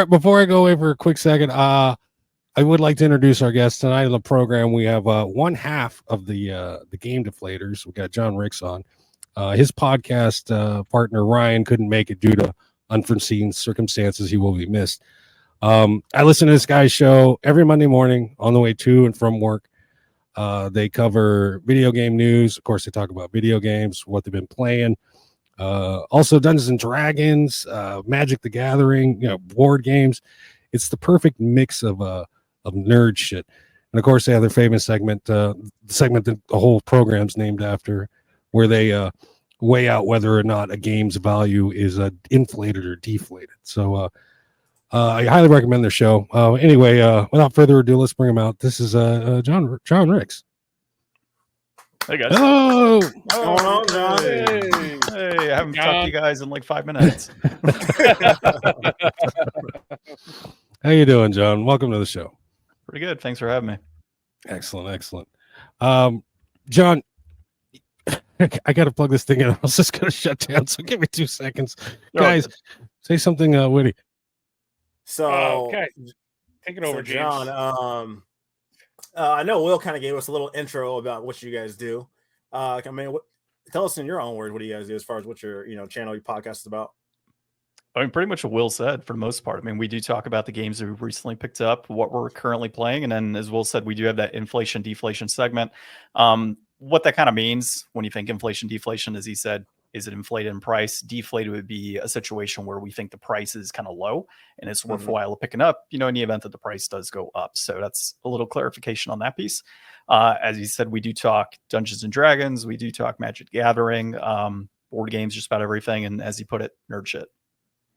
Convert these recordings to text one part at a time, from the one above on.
before I go away for a quick second, I would like to introduce our guest tonight on the program. We have one half of the Game Deflators. We got John Ricks on. His podcast partner Ryan couldn't make it due to unforeseen circumstances. He will be missed. I listen to this guy's show every Monday morning on the way to and from work. They cover video game news. Of course, they talk about video games, what they've been playing. Also Dungeons and Dragons, Magic the Gathering, board games. It's the perfect mix of nerd shit. And of course, they have their famous segment, the segment that the whole program's named after, where they weigh out whether or not a game's value is inflated or deflated. So I highly recommend their show. Anyway, without further ado, let's bring him out. This is John Ricks. Hey guys. Hello. What's going on, John? Hey, I haven't talked to you guys in like 5 minutes. How you doing, John? Welcome to the show. Pretty good. Thanks for having me. Excellent. John, I got to plug this thing in. I was just going to shut down, so give me 2 seconds. Guys, say something witty. So, okay. Take it over, so James. John, I know Will kind of gave us a little intro about what you guys do. Tell us in your own words, what do you guys do as far as what your channel, your podcast is about? I mean, pretty much what Will said for the most part. I mean, we do talk about the games that we've recently picked up, what we're currently playing, and then as Will said, we do have that inflation deflation segment. What that kind of means when you think inflation deflation, as he said, is it inflated in price? Deflated would be a situation where we think the price is kind of low and it's worthwhile picking up, in the event that the price does go up. So that's a little clarification on that piece. As he said, we do talk Dungeons and Dragons. We do talk Magic the Gathering, board games, just about everything. And as he put it, nerd shit.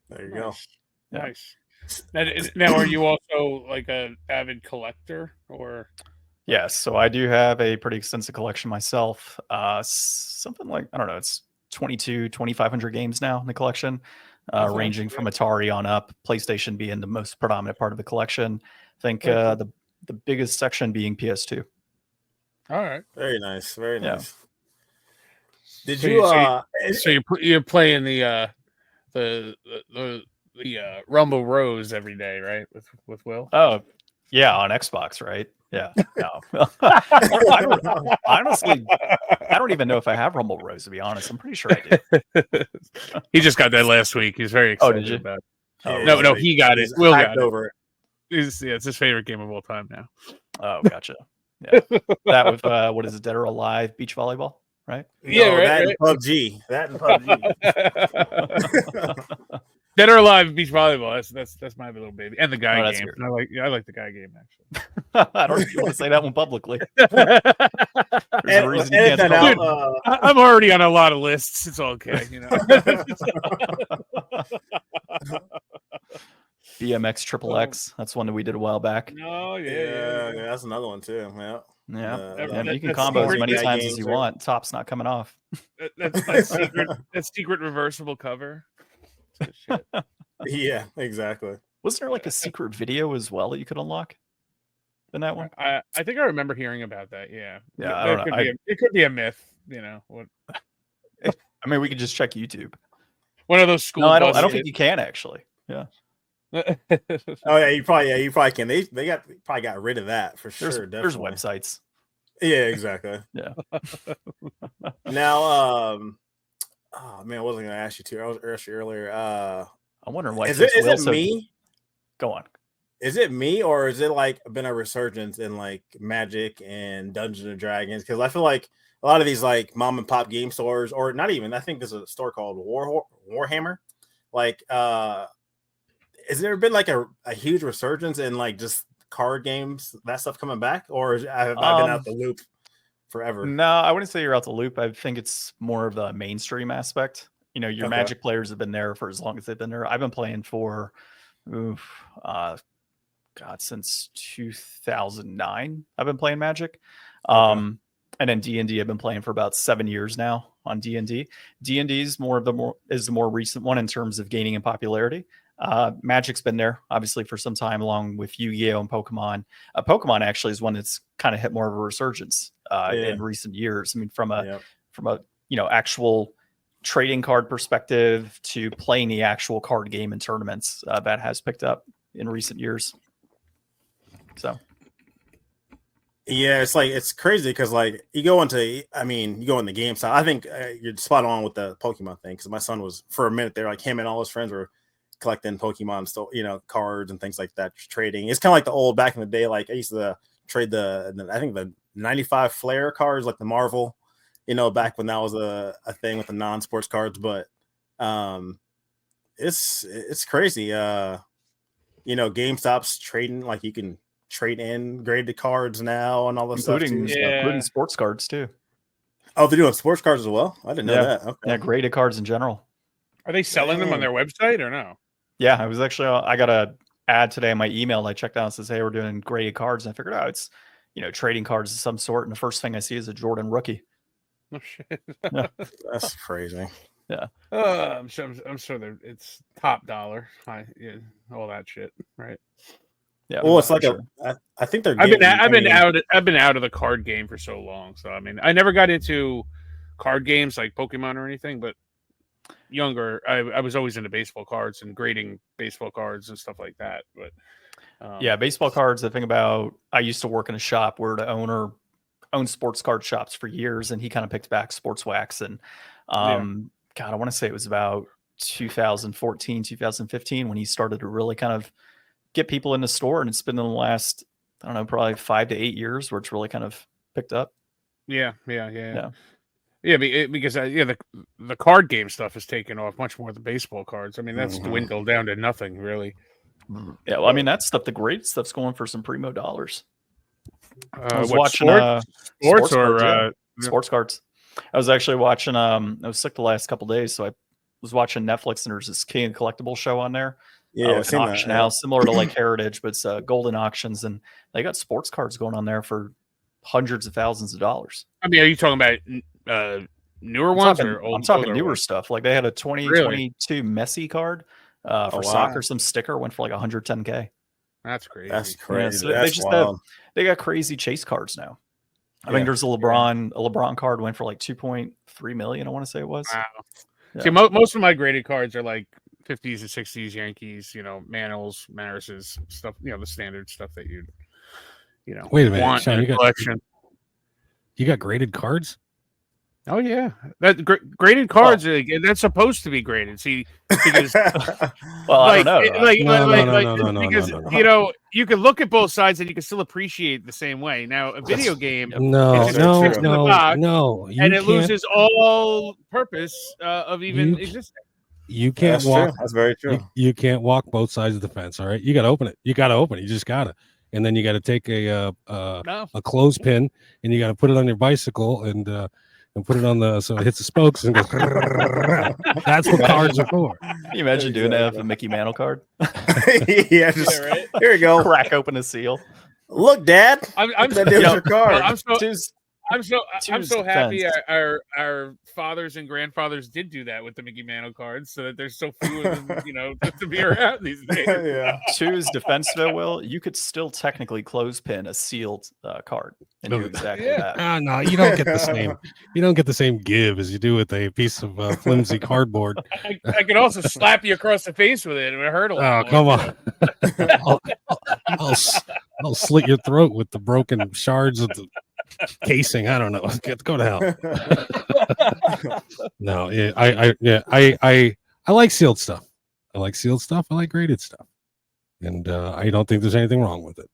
There you go. Yeah. Nice. Now, are you also like an avid collector or? Yes. So I do have a pretty extensive collection myself. Something like, I don't know, it's 2,500 games now in the collection, ranging from Atari on up, PlayStation being the most predominant part of the collection. I think the biggest section being PS2. All right. Very nice. Very nice. Did So you so you're playing the Rumble Rose every day, right? With Will? Oh, yeah, on Xbox, right? Yeah. No. Honestly, I don't even know if I have Rumble Rose, to be honest. I'm pretty sure I do. He just got that last week. He's very excited did you? about it. Oh, No, he got it. Will got it. over it. It's his favorite game of all time now. Oh, gotcha. Yeah. That with, what is it, Dead or Alive beach volleyball, right? Yeah, right, that right. and PUBG. That and PUBG. Dead or Alive beach volleyball. That's my little baby. And the guy game. Weird. I like the guy game actually. I don't know if you want to say that one publicly. I'm already on a lot of lists. It's okay, BMX Triple X. That's one that we did a while back. Oh yeah. That's another one too. Yeah. You can combo as many times as you want. Top's not coming off. That's secret reversible cover. Yeah, exactly. Was there like a secret video as well that you could unlock in that one? I think I remember hearing about that. Yeah. I don't know. It could be a myth. What? I mean, we could just check YouTube. One of those school. No, I don't think you can actually. Yeah. Oh yeah, you probably can. They probably got rid of that for sure. There's websites. Yeah, exactly. Yeah. Now, oh man, I wasn't going to ask you too. I was asked you earlier. I'm wondering why. Is it me? Go on. Is it me, or is it like been a resurgence in like Magic and Dungeons and Dragons? Because I feel like a lot of these like mom and pop game stores, or not even. I think there's a store called Warhammer. Like, has there been like a huge resurgence in like just card games, that stuff coming back, or have I been out the loop forever? No, I wouldn't say you're out the loop. I think it's more of the mainstream aspect. Your Magic players have been there for as long as they've been there. I've been playing for, since 2009. I've been playing Magic. And then D&D I've been playing for about 7 years now on D&D. D&D is the more recent one in terms of gaining in popularity. Magic's been there obviously for some time, along with Yu-Gi-Oh and Pokemon. Pokemon actually is one that's kind of hit more of a resurgence in recent years. I mean, from a actual trading card perspective to playing the actual card game in tournaments, that has picked up in recent years. So. Yeah, it's crazy because like you go in the game side. I think you're spot on with the Pokemon thing because my son was for a minute there, like him and all his friends were collecting Pokemon, still cards and things like that, trading. It's kind of like the old back in the day. Like I used to trade I think the 95 Flare cards, like the Marvel, back when that was a thing with the non-sports cards. But it's crazy. GameStop's trading, like you can trade in graded cards now and all this stuff too. Including sports cards too. Oh, they're doing sports cards as well? I didn't know that. Okay. Yeah, graded cards in general. Are they selling them on their website or no? Yeah, I was actually I got a ad today in my email. I checked out and says, hey, we're doing graded cards. And I figured out it's trading cards of some sort. And the first thing I see is a Jordan rookie. Oh shit. Yeah. That's crazy. Yeah. I'm sure it's top dollar. All that shit, right? Yeah. Well, it's like I think they're. I've been out of the card game for so long. So I mean, I never got into card games like Pokemon or anything. But younger, I was always into baseball cards and grading baseball cards and stuff like that. But baseball cards. The thing about I used to work in a shop where the owner owned sports card shops for years, and he kind of picked back Sports Wax. And God, I want to say it was about 2014, 2015 when he started to really kind of get people in the store, and it's been in the last, I don't know, probably 5 to 8 years where it's really kind of picked up. Yeah. Because the card game stuff has taken off much more than baseball cards. I mean, that's dwindled down to nothing really. Yeah, well, I mean, that stuff, the great stuff's going for some primo dollars. I was watching sports cards. I was actually watching. I was sick the last couple days, so I was watching Netflix, and there's this King of Collectibles show on there. Yeah, it's an auction house similar to like Heritage, but it's golden auctions, and they got sports cards going on there for hundreds of thousands of dollars. I mean, are you talking about newer ones or old? I'm talking newer stuff. Like they had a 2022 Messi card for soccer. Some sticker went for like 110K. That's crazy. That's crazy. Yeah, so they got crazy chase cards now. I think there's a LeBron card went for like 2.3 million. I want to say it was. Wow. Yeah. See, most of my graded cards are like 50s and 60s Yankees, Manils, Marises, stuff, the standard stuff that you Wait a minute, want Sean, in a collection. You got graded cards? Oh yeah, that graded cards. That's supposed to be graded. See, because well, I don't know. Because you can look at both sides and you can still appreciate the same way. Now, a video game, no, and it loses all purpose of even existing. You can't walk. That's very true. You can't walk both sides of the fence. All right, you got to open it. You just gotta. And then you got to take a clothespin and you got to put it on your bicycle and put it on so it hits the spokes and goes. That's what cards are for. Can you imagine doing that with a Mickey Mantle card? Yeah, just right. Here you go. Crack open a seal. Look, Dad. I'm your card. I'm so happy our fathers and grandfathers did do that with the Mickey Mantle cards, so that there's so few of them, to be around these days. Yeah. To his defense, though, Will, you could still technically clothespin a sealed card and do exactly that. No, you don't get the same. You don't get the same give as you do with a piece of flimsy cardboard. I could also slap you across the face with it. It would hurt a lot. Oh, come on! I'll slit your throat with the broken shards of the casing. I don't know. Go to hell. No, I like sealed stuff. I like graded stuff, and I don't think there's anything wrong with it.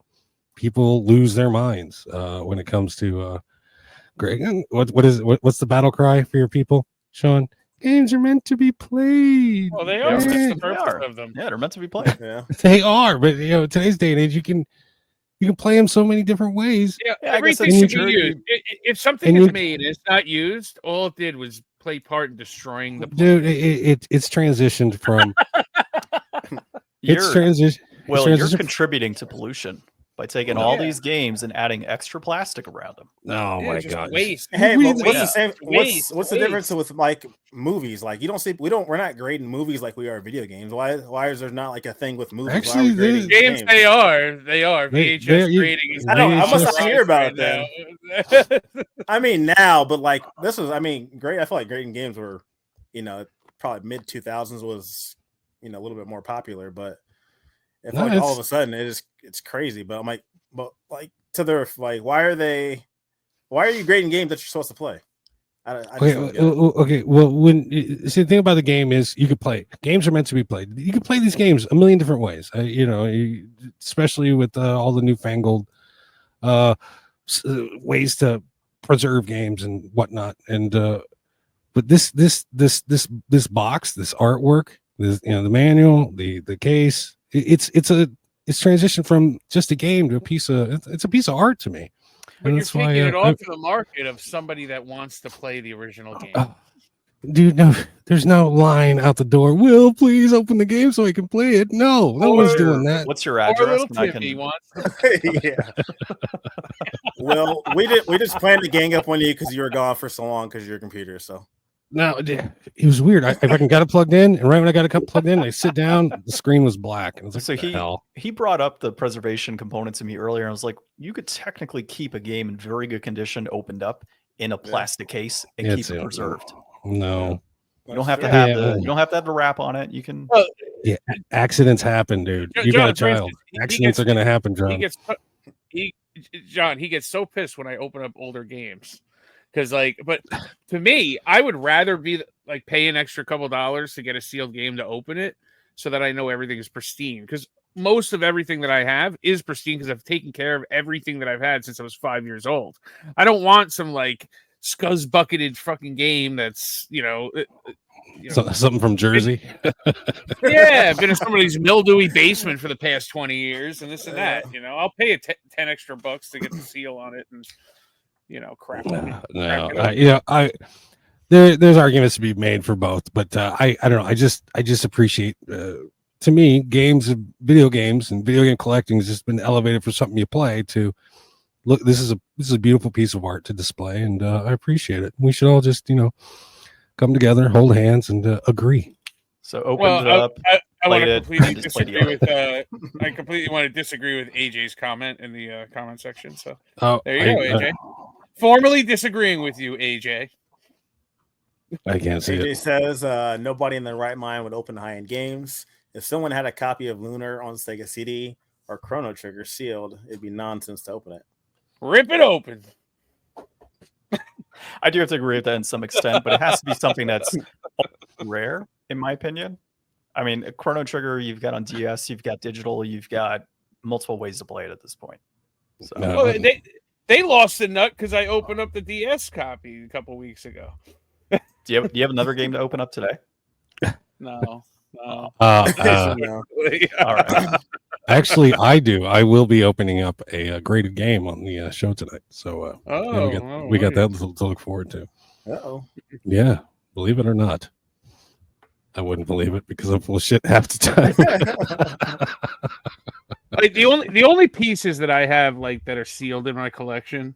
People lose their minds when it comes to grade. What's the battle cry for your people, Sean? Games are meant to be played. Well, they are. That's the purpose of them. Yeah, they're meant to be played. Yeah, they are. But today's day and age, you can play them so many different ways. Yeah, everything should be used. If something is made and it's not used, all it did was play part in destroying the dude. It's transitioned from. You're contributing to pollution by taking all these games and adding extra plastic around them. Oh my god! Waste. Hey, what's the same? What's the difference with like movies? Like we're not grading movies like we are video games. Why is there not like a thing with movies? Actually, games they are VHS grading. I must not hear about it then. I mean now, but like this was great. I feel like grading games were probably mid 2000s was, a little bit more popular, but if No, all of a sudden it's crazy. But I'm like, to their why are you grading games that you're supposed to play? I Okay, just don't get it. okay. Well, see, the thing about the game is you could play. Games are meant to be played. You can play these games a million different ways. Especially with all the newfangled ways to preserve games and whatnot. And but this box, this artwork, the manual, the case, it's transitioned from just a game to it's a piece of art to me. But you're taking it off to the market of somebody that wants to play the original game. Dude, no, there's no line out the door. Will, please open the game so I can play it. No one's doing that. What's your address? Yeah. Well, we just planned to gang up on you because you were gone for so long because of your computer. So no, it was weird. I fucking got it plugged in, and right when I got it plugged in, I sit down, the screen was black, and I was like, so he brought up the preservation component to me earlier, and I was like, you could technically keep a game in very good condition, opened up in a plastic case, and keep it preserved. No, you don't have to have you don't have to have the wrap on it. You can. Yeah, accidents happen, dude. You got a child. Accidents are going to happen, John. He gets so pissed when I open up older games. Because but to me, I would rather be pay an extra couple dollars to get a sealed game to open it so that I know everything is pristine. Because most of everything that I have is pristine because I've taken care of everything that I've had since I was 5 years old. I don't want some scuzz bucketed fucking game that's something from Jersey. Yeah, I've been in somebody's mildewy basement for the past 20 years and this and that. I'll pay 10 extra bucks to get the seal on it and. Crap. There's arguments to be made for both, but I don't know. I just appreciate. To me, video games, and video game collecting has just been elevated for something you play. To look, this is a beautiful piece of art to display, and I appreciate it. We should all just come together, hold hands, and agree. So open it up. I want to completely disagree with. I completely want to disagree with AJ's comment in the comment section. So there you go, AJ. Formally disagreeing with you, AJ. I can't see AJ it. says nobody in their right mind would open high-end games. If someone had a copy of Lunar on Sega CD or Chrono Trigger sealed, it'd be nonsense to open it. Rip it open. I do have to agree with that in some extent, but it has to be something that's rare, in my opinion. I mean, Chrono Trigger, you've got on DS, you've got digital, you've got multiple ways to play it at this point. So. Well, they lost the nut because I opened up the DS copy a couple weeks ago. Do you have another game to open up today? No. No. All right. Actually, I do. I will be opening up a graded game on the show tonight. So we got that to look forward to. Uh-oh. Yeah, believe it or not. I wouldn't believe it because I'm full of shit half the time. The only pieces that I have that are sealed in my collection,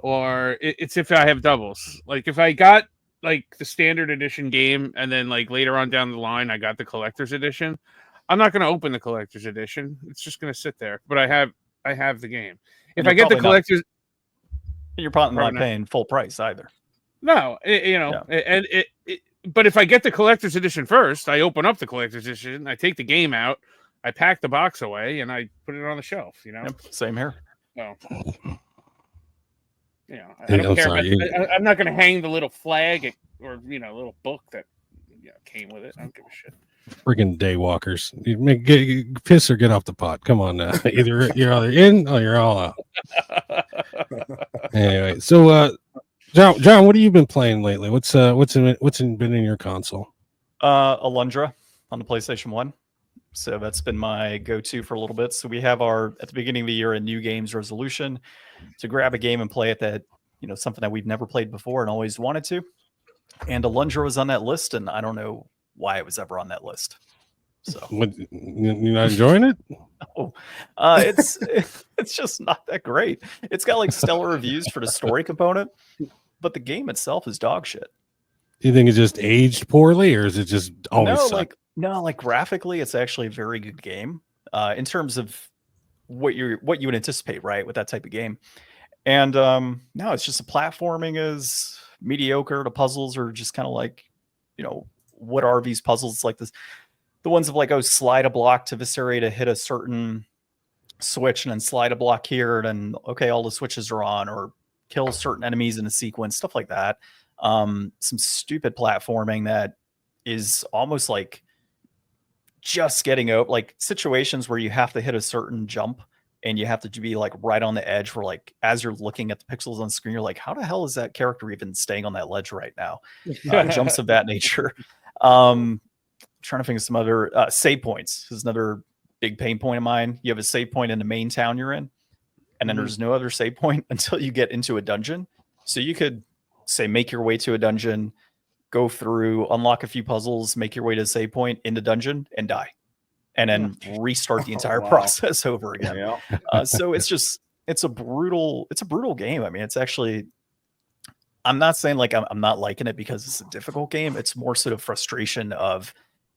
or it's if I have doubles. If I got the standard edition game, and then later on down the line I got the collector's edition, I'm not going to open the collector's edition. It's just going to sit there. But I have the game. If I get the collector's, you're probably not paying full price either. No, but if I get the collector's edition first, I open up the collector's edition, I take the game out, I pack the box away, and I put it on the shelf. Yep, same here. So, I don't care. I'm not going to hang the little flag or little book that came with it. I don't give a shit. Freaking daywalkers! Piss or get off the pot. Come on now. Either you're in or you're all out. Anyway, so John, what have you been playing lately? What's been in your console? Alundra on the PlayStation 1. So that's been my go-to for a little bit. So we have at the beginning of the year, a new games resolution to grab a game and play it that, something that we've never played before and always wanted to. And Alundra was on that list, and I don't know why it was ever on that list. So you're not enjoying it? No. It's just not that great. It's got stellar reviews for the story component, but the game itself is dog shit. Do you think it's just aged poorly, or is it just always suck? No, graphically, it's actually a very good game in terms of what you would anticipate, right, with that type of game. And no, it's just the platforming is mediocre. The puzzles are just kind of what are these puzzles? It's like this, the ones of like, oh, slide a block to eviscerate to hit a certain switch, and then slide a block here, and then okay, all the switches are on, or kill certain enemies in a sequence, stuff like that. Some stupid platforming that is almost like just getting out, like situations where you have to hit a certain jump and you have to be like right on the edge, where like as you're looking at the pixels on screen, you're like, how the hell is that character even staying on that ledge right now? Jumps of that nature. Trying to think of some other save points. This is another big pain point of mine. You have a save point in the main town you're in, and then there's no other save point until you get into a dungeon. So you could say make your way to a dungeon, go through, unlock a few puzzles, make your way to a save point in the dungeon, and die, and then restart the entire process over again. Yeah. So it's a brutal game. I mean, it's actually, I'm not saying like I'm not liking it because it's a difficult game. It's more sort of frustration of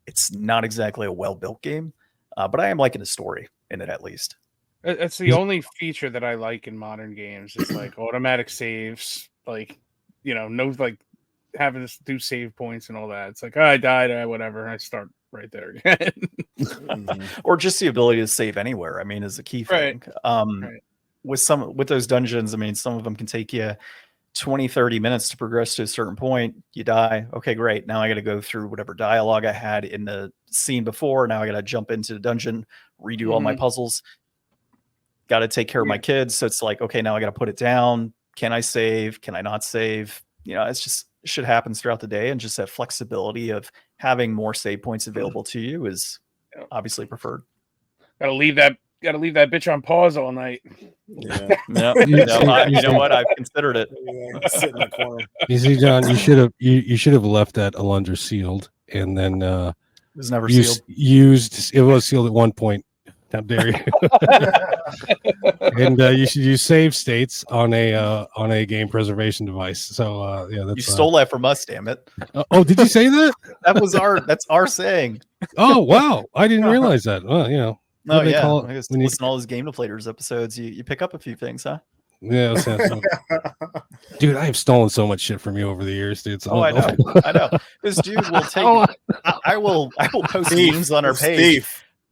it's not exactly a well-built game, but I am liking the story in it at least. That's the only feature that I like in modern games. It's like automatic saves, like, no, like having to do save points and all that. It's like, oh, I died, whatever. I start right there again. Or just the ability to save anywhere, I mean, is a key thing. Right. With those dungeons, I mean, some of them can take you 20, 30 minutes to progress to a certain point. You die. Okay, great. Now I got to go through whatever dialogue I had in the scene before. Now I got to jump into the dungeon, redo all my puzzles. Got to take care of my kids. So it's like, okay, now I got to put it down. Can I save? Can I not save? It's just shit happens throughout the day, and just that flexibility of having more save points available to you is obviously preferred. Gotta leave that bitch on pause all night. Yeah. You know what? I've considered it. Sit in the corner. You see, John, you should have left that Alundra sealed, and then it was never sealed. It was sealed at one point. How dare you? And you should use save states on a game preservation device. So that's you stole that from us, damn it. Oh, did you say that? That's our saying. Oh wow, I didn't realize that. Well, I guess listen to all those Game Deflators episodes. You pick up a few things, huh? Yeah, dude, I have stolen so much shit from you over the years, dude. So I know. This dude will take. I will post memes on our page.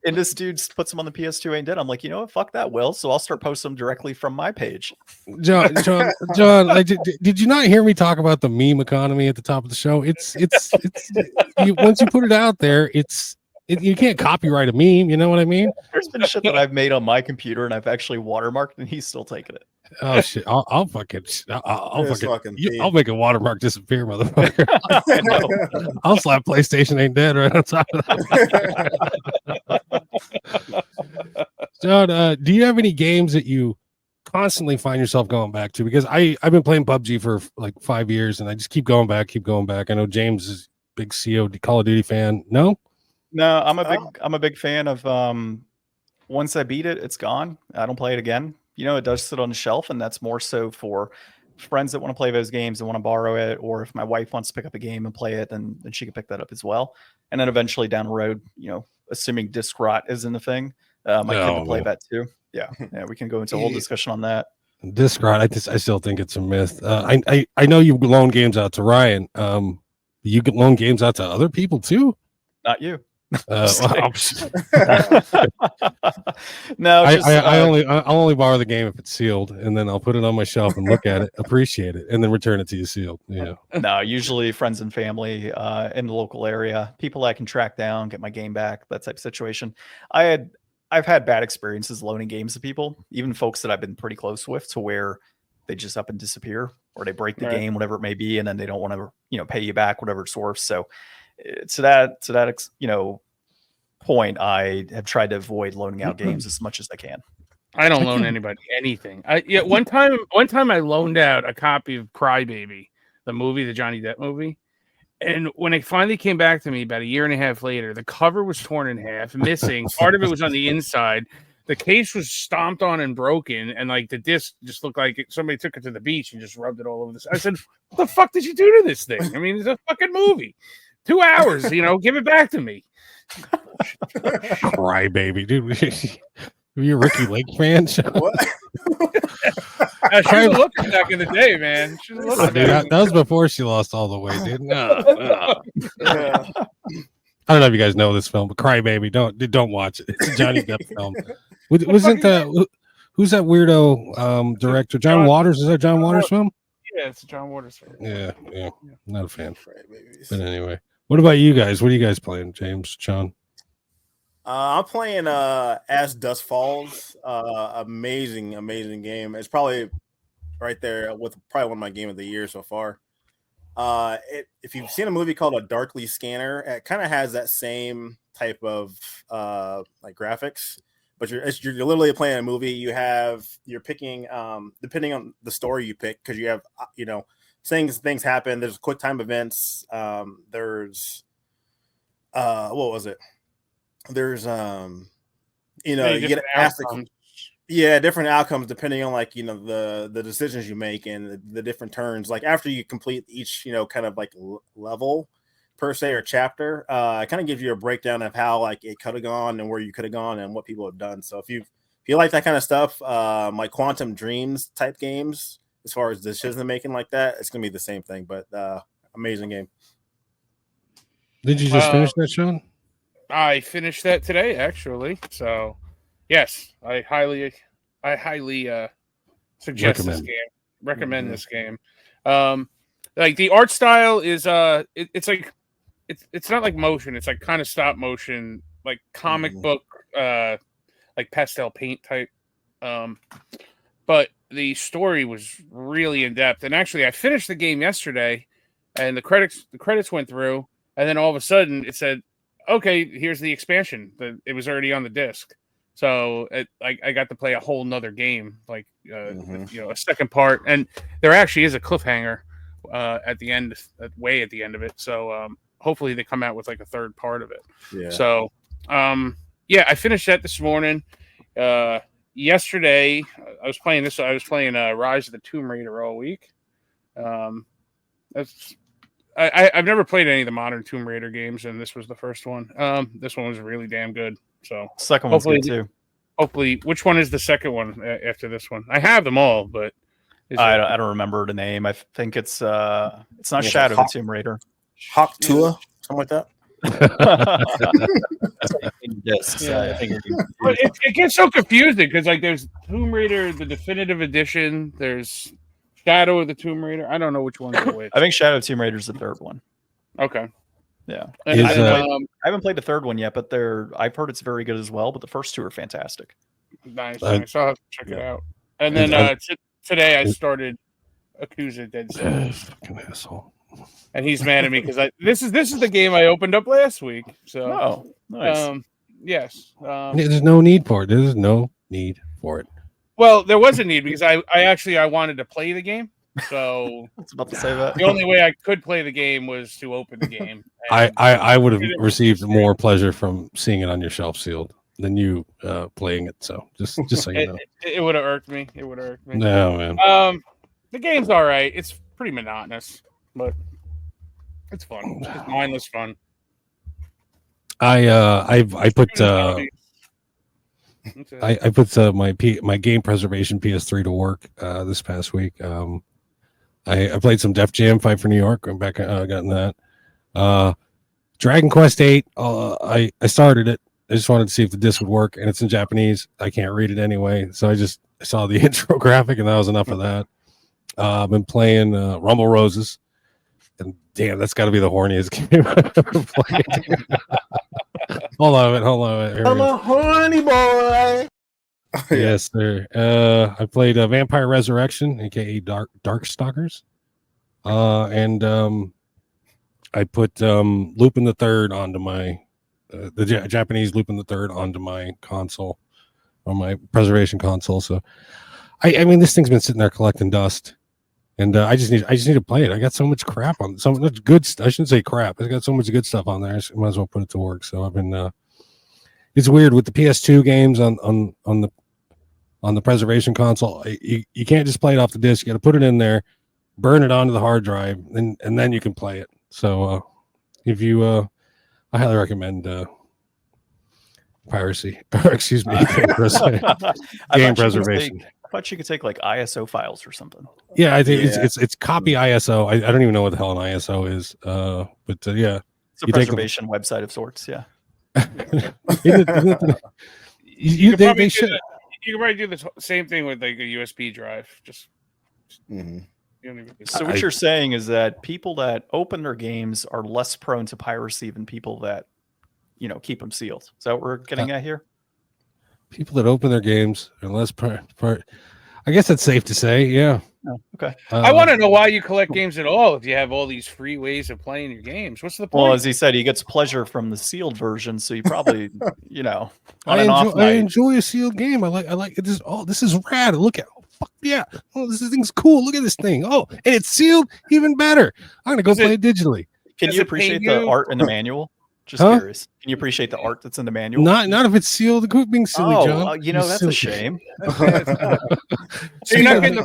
And this dude puts them on the PS2 ain't dead. I'm like, you know what? Fuck that, Will. So I'll start posting them directly from my page. John, did you not hear me talk about the meme economy at the top of the show? It's once you put it out there, you can't copyright a meme. You know what I mean? There's been shit that I've made on my computer and I've actually watermarked, and he's still taking it. Oh shit! I'll make a watermark disappear, motherfucker. I'll slap PlayStation ain't dead right on top of that. John, do you have any games that you constantly find yourself going back to? Because I've been playing PUBG for like 5 years, and I just keep going back. I know James is a big Call of Duty fan. No, I'm a big fan of. Once I beat it, it's gone. I don't play it again. It does sit on the shelf, and that's more so for friends that want to play those games and want to borrow it, or if my wife wants to pick up a game and play it, then she can pick that up as well. And then eventually down the road, assuming disc rot isn't a thing, my kid will play that too. Yeah, we can go into a whole discussion on that. Disc rot, I still think it's a myth. I know you loan games out to Ryan. You can loan games out to other people too. Not you. No, I'll only borrow the game if it's sealed, and then I'll put it on my shelf and look at it, appreciate it, and then return it to you sealed. No, usually friends and family in the local area, people I can track down, get my game back, that type of situation. I've had bad experiences loaning games to people, even folks that I've been pretty close with, to where they just up and disappear, or they break the game, whatever it may be, and then they don't want to pay you back, whatever source. So to that point, I have tried to avoid loaning out games as much as I can. I don't loan anybody anything. One time I loaned out a copy of Crybaby, the movie, the Johnny Depp movie. And when it finally came back to me about a year and a half later, the cover was torn in half, missing. Part of it was on the inside. The case was stomped on and broken, and like the disc just looked like somebody took it to the beach and just rubbed it all over this. I said, "What the fuck did you do to this thing? I mean, it's a fucking movie. 2 hours, give it back to me." Cry baby, dude. Are you a Ricky Lake fan? What? She was looking back in the day, man. She was looking Dude, back. that was before she lost all the weight, dude. No. Yeah. I don't know if you guys know this film, but Crybaby, don't watch it. It's a Johnny Depp film. Wasn't who's that weirdo director? John Waters? Is that John Waters film? Yeah, it's a John Waters film. Yeah. Not a fan. Babies. But anyway, what about you guys? What are you guys playing, James, John? I'm playing As Dust Falls. Amazing game. It's probably right there with probably one of my game of the year so far. If you've seen a movie called A Darkly Scanner, it kind of has that same type of like graphics, but you're literally playing a movie. You're picking depending on the story you pick, because you have things happen. There's quick time events. There's what was it? There's you get asked different outcomes depending on the decisions you make and the different turns. Like after you complete each kind of like level per se or chapter, it kind of gives you a breakdown of how like it could have gone and where you could have gone and what people have done. So if you like that kind of stuff, like Quantum Dreams type games, as far as decision making like that, it's gonna be the same thing. But amazing game. Did you just finish that, Sean? I finished that today, actually. So, yes, I highly suggest this game. Recommend this game. Like the art style is it's like it's not like motion. It's like kind of stop motion, like comic book, like pastel paint type. But the story was really in depth. And actually, I finished the game yesterday, and the credits went through, and then all of a sudden it said, okay, here's the expansion. It was already on the disc. So I got to play a whole nother game, like a second part. And there actually is a cliffhanger at the end, way at the end of it. So hopefully they come out with like a third part of it. Yeah. So I finished that this morning. Yesterday I was playing this. I was playing Rise of the Tomb Raider all week. I've never played any of the modern Tomb Raider games, and this was the first one. This one was really damn good. So second one's good too. Hopefully, which one is the second one after this one? I have them all, but I don't remember the name. I think it's not Shadow of the Tomb Raider. Hawk Tua, something like that. I think it gets so confusing because like there's Tomb Raider, the definitive edition. There's Shadow of the Tomb Raider. I don't know which one's which. I think Shadow of the Tomb Raider is the third one. Okay. Yeah. I haven't played the third one yet, but I've heard it's very good as well. But the first two are fantastic. Nice. I'll have to check it out. And then today I started Yakuza Dead Cells. Fucking asshole. And he's mad at me because this is the game I opened up last week. So nice. Yes. There's no need for it. There's no need for it. Well, there was a need because I wanted to play the game. So I was about to say that. The only way I could play the game was to open the game. I would have received more pleasure from seeing it on your shelf sealed than you playing it. So just so you know. It would have irked me. No, man. The game's all right. It's pretty monotonous, but it's fun. It's mindless fun. I put my game preservation PS3 to work this past week. I played some Def Jam Fight for New York. I'm back. Gotten that. Dragon Quest 8. I started it. I just wanted to see if the disc would work, and it's in Japanese. I can't read it anyway, so I saw the intro graphic, and that was enough of that. I've been playing Rumble Roses, and damn, that's got to be the horniest game I've ever played. Hold on. I'm a horny boy. Yes, sir. I played Vampire Resurrection, aka Darkstalkers, and I put Lupin the Third onto my the Japanese Lupin the Third onto my console, on my preservation console. So, I mean, this thing's been sitting there collecting dust, and I just need to play it. I got so much crap on, so much good. I shouldn't say crap. I got so much good stuff on there. I might as well put it to work. So I've been. It's weird with the PS2 games on the preservation console. You can't just play it off the disc. You got to put it in there, burn it onto the hard drive, and then you can play it. So if you, I highly recommend piracy. Or excuse me, game preservation. thought you could take like ISO files or something. Yeah, I think it's copy ISO. I don't even know what the hell an ISO is. But yeah, It's a preservation website of sorts. Yeah. You could probably do the same thing with like a USB drive. Just. So what you're saying is that people that open their games are less prone to piracy than people that, keep them sealed. Is that what we're getting at here? People that open their games are less I guess that's safe to say. Yeah. Oh, okay. I want to know why you collect games at all if you have all these free ways of playing your games. What's the point? Well, as he said, he gets pleasure from the sealed version, so you probably, I enjoy a sealed game. I like this. Oh, this is rad. Look at fuck yeah. Oh, this thing's cool. Look at this thing. Oh, and it's sealed, even better. I'm gonna go play it digitally. Can you appreciate the art in the manual? Just curious. Can you appreciate the art that's in the manual? Not if it's sealed. Quit being silly, John. That's a shame. So you're not getting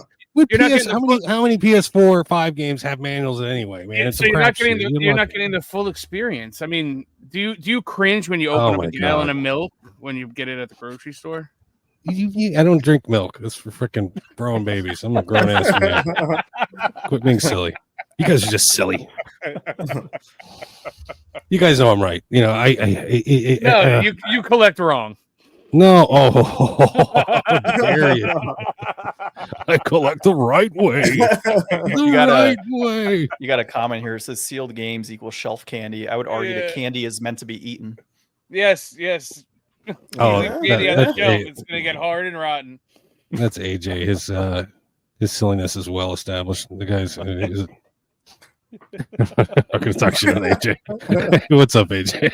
how many PS4 5 games have manuals anyway, man? So you're not getting the full experience. I mean, do you cringe when you open up a gallon of milk when you get it at the grocery store? I don't drink milk. It's for freaking growing babies. I'm a grown ass man. Quit being silly. You guys are just silly. You guys know I'm right. You collect wrong. No, how dare you? I collect the right way. You got a comment here. It says sealed games equal shelf candy. I would argue that candy is meant to be eaten. Yes. Oh, it's gonna get hard and rotten. That's AJ. His silliness is well established. The guy's. I'm gonna talk shit on AJ. What's up, AJ?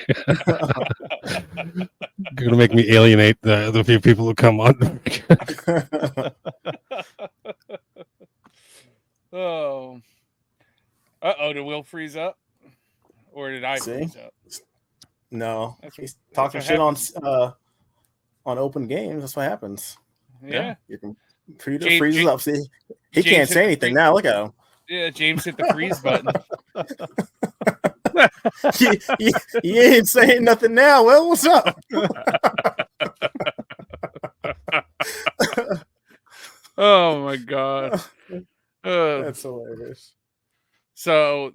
You're gonna make me alienate the few people who come on. Did Will freeze up, or did I freeze up? No, he's talking shit on open games. That's what happens. Yeah, your computer freezes up. See, he can't say anything now. Look at him. Yeah, James hit the freeze button. You ain't saying nothing now. Well, what's up? Oh my god, that's hilarious. So,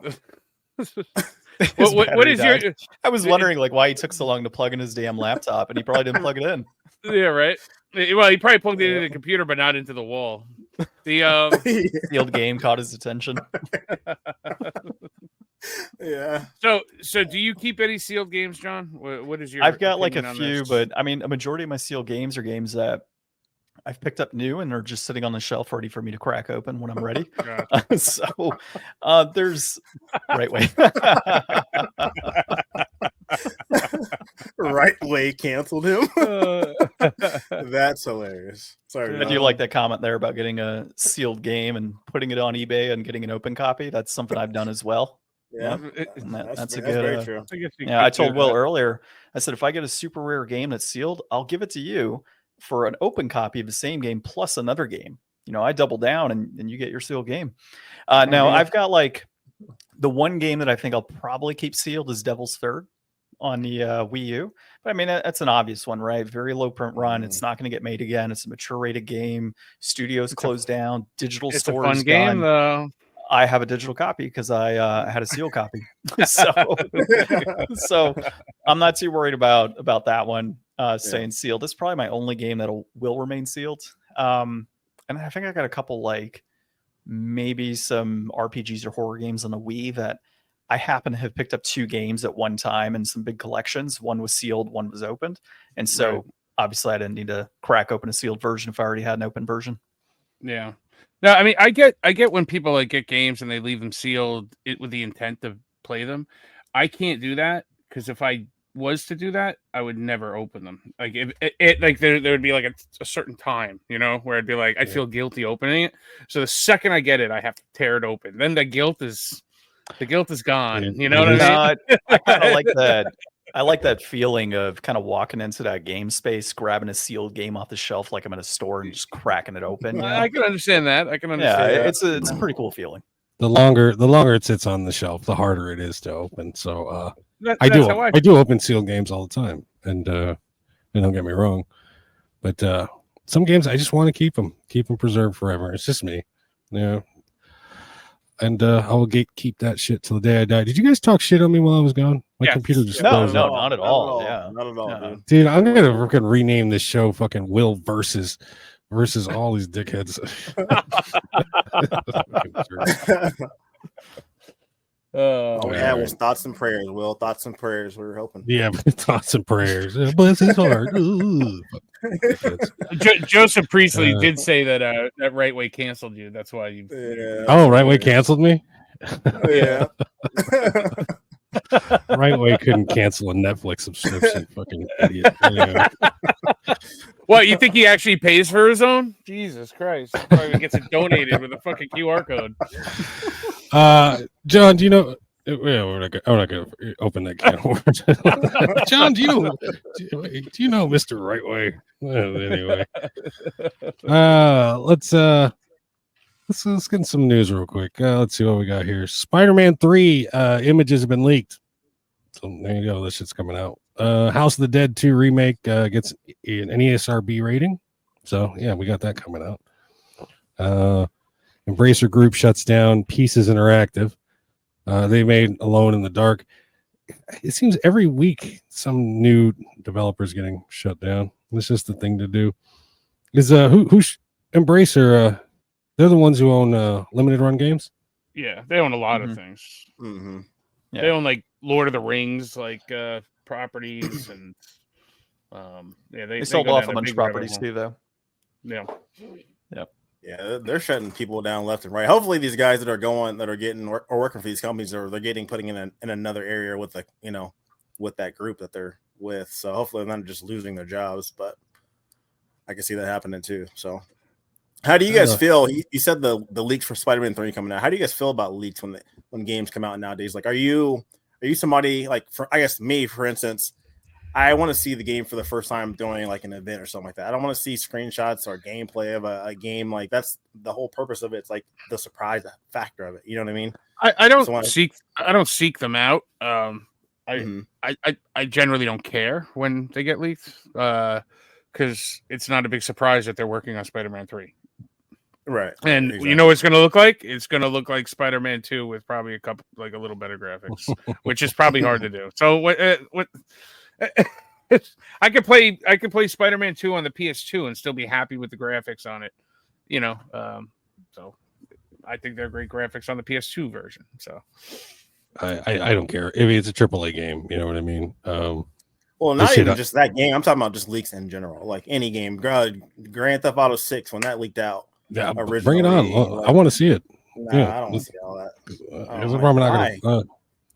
what is your? I was wondering why he took so long to plug in his damn laptop, and he probably didn't plug it in. Yeah, right. Well, he probably plugged it into the computer, but not into the wall. The sealed game caught his attention. Yeah. So do you keep any sealed games, John? What is your? I've got a few, but I mean, a majority of my sealed games are games that I've picked up new and are just sitting on the shelf ready for me to crack open when I'm ready. There's right way. Right way canceled him. That's hilarious. Sorry. I do like that comment there about getting a sealed game and putting it on eBay and getting an open copy. That's something I've done as well. Yeah, that's very true. I told Will earlier, I said, if I get a super rare game that's sealed, I'll give it to you for an open copy of the same game plus another game. I double down and you get your sealed game. Now I've got the one game that I think I'll probably keep sealed is Devil's Third on the Wii U. But I mean, that's an obvious one, right? Very low print run. It's not going to get made again. It's a mature rated game. Studios closed down. Digital stores. It's a fun game, though. I have a digital copy because I had a sealed copy. So I'm not too worried about that one staying sealed. It's probably my only game that will remain sealed. And I think I got a couple maybe some RPGs or horror games on the Wii that I happen to have picked up 2 games at one time in some big collections. One was sealed, one was opened. And so obviously I didn't need to crack open a sealed version if I already had an open version. Yeah. No, I mean, I get when people get games and they leave them sealed with the intent to play them. I can't do that because if I was to do that, I would never open them. There would be a certain time, where I'd be I feel guilty opening it. So the second I get it, I have to tear it open. Then the guilt is gone. You know what I mean? I kind of like that. I like that feeling of kind of walking into that game space, grabbing a sealed game off the shelf like I'm in a store and just cracking it open. I can understand that. It's a pretty cool feeling. The longer it sits on the shelf, the harder it is to open. So I do open sealed games all the time, and don't get me wrong, but some games I just want to keep them preserved forever. It's just me, you know. And I will keep that shit till the day I die. Did you guys talk shit on me while I was gone? My Yes. computer just No, froze no, up. not at all. Yeah, Not at all, No. dude. Dude, I'm gonna freaking rename this show fucking Will versus all these dickheads. All we had was thoughts and prayers, Will. Thoughts and prayers. We were hoping. Yeah, thoughts and prayers. Bless his heart. Ooh. Joseph Priestley did say that that Right Way canceled you. That's why you. Yeah. Oh, Right Way canceled me. Yeah. Right Way couldn't cancel a Netflix subscription. Fucking idiot. Anyway. What, you think he actually pays for his own? Jesus Christ! He probably gets it donated with a fucking QR code. John, do you know? Well, I'm not gonna open that can of worms. John, do you know Mr. Right Way? Well, anyway, let's get some news real quick. Let's see what we got here. Spider-Man 3 images have been leaked. So there you go. This shit's coming out. House of the Dead 2 remake gets an ESRB rating. So yeah, we got that coming out. Embracer Group shuts down Pieces Interactive. They made Alone in the Dark. It seems every week some new developers getting shut down. It's just the thing to do. Is who's Embracer? They're the ones who own limited run games. Yeah, they own a lot of things. Mm-hmm. Yeah. They own like Lord of the Rings, like properties, and they sold go off down a bunch of big rabbit properties hole. too, though. Yeah. Yeah, they're shutting people down left and right. Hopefully, these guys that are getting or working for these companies, or they're getting putting in another area with with that group that they're with. So hopefully, they're not just losing their jobs. But I can see that happening too. So, how do you guys feel? You said the leaks for Spider-Man 3 coming out. How do you guys feel about leaks when games come out nowadays? Like, are you somebody like, I guess me, for instance? I want to see the game for the first time during like an event or something like that. I don't want to see screenshots or gameplay of a game. Like, that's the whole purpose of it. It's like the surprise factor of it. You know what I mean? I don't seek them out. Mm-hmm. I generally don't care when they get leaked because it's not a big surprise that they're working on Spider-Man 3. Right. And exactly. you know what it's going to look like? It's going to look like Spider-Man 2 with probably a little better graphics, which is probably hard to do. So what I could play Spider-Man 2 on the PS2 and still be happy with the graphics on it, so I think they're great graphics on the PS2 version. So I don't care. I mean, it's a AAA game. You know what I mean? Well, not even just that game. I'm talking about just leaks in general, like any game. Grand Theft Auto 6 when that leaked out. Yeah, bring it on. I want to see it. Nah, I don't want to see all that.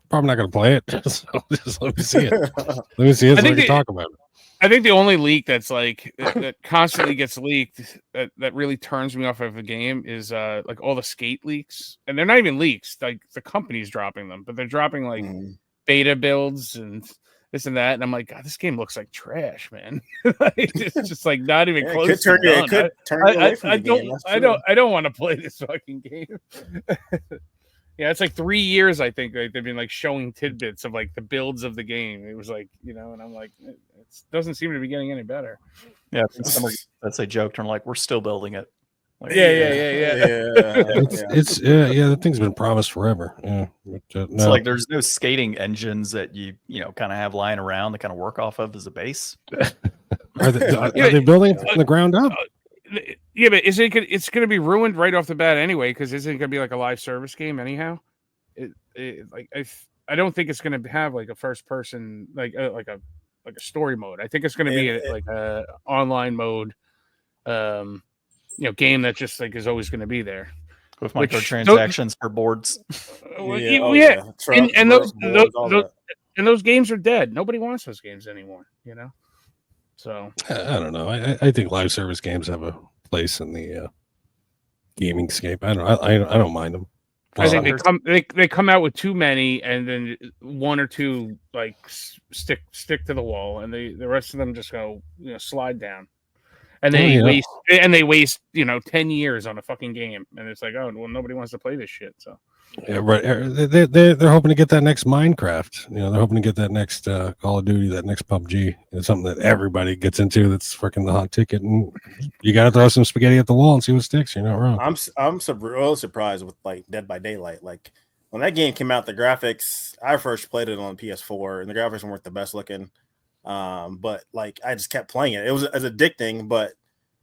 Probably not gonna play it. So just let me see it. Let me see it so I can talk about it. I think the only leak that's like that constantly gets leaked that really turns me off of a game is like all the skate leaks, and they're not even leaks. Like the company's dropping them, but they're dropping like beta builds and this and that, and I'm like, God, this game looks like trash, man. Like, it's just like not even close to done. I don't want to play this fucking game. Yeah, it's like 3 years. I think like they've been like showing tidbits of like the builds of the game. It was like, and I'm like, it doesn't seem to be getting any better. Yeah, that's a joke. Turn like we're still building it. Like, The thing's been promised forever. Yeah, it's like there's no skating engines that you kind of have lying around that kind of work off of as a base. Are they building it from the ground up? Yeah, but it's going to be ruined right off the bat anyway, because isn't it going to be like a live service game anyhow? I don't think it's going to have like a first person like a story mode. I think it's going to be like a online mode, game that just like is always going to be there with microtransactions for boards. And those games are dead. Nobody wants those games anymore. So I don't know. I think live service games have a place in the gaming scape. I don't mind them. I think they come out with too many, and then one or two like stick to the wall, and the rest of them just go slide down, and they waste 10 years on a fucking game, and it's like, oh well, nobody wants to play this shit. So Yeah, right. They're hoping to get that next Minecraft. They're hoping to get that next Call of Duty, that next PUBG. It's something that everybody gets into. That's freaking the hot ticket, and you got to throw some spaghetti at the wall and see what sticks. You're not wrong. I'm real surprised with like Dead by Daylight. Like when that game came out, the graphics. I first played it on PS4, and the graphics weren't the best looking. But like I just kept playing it. It was addicting, but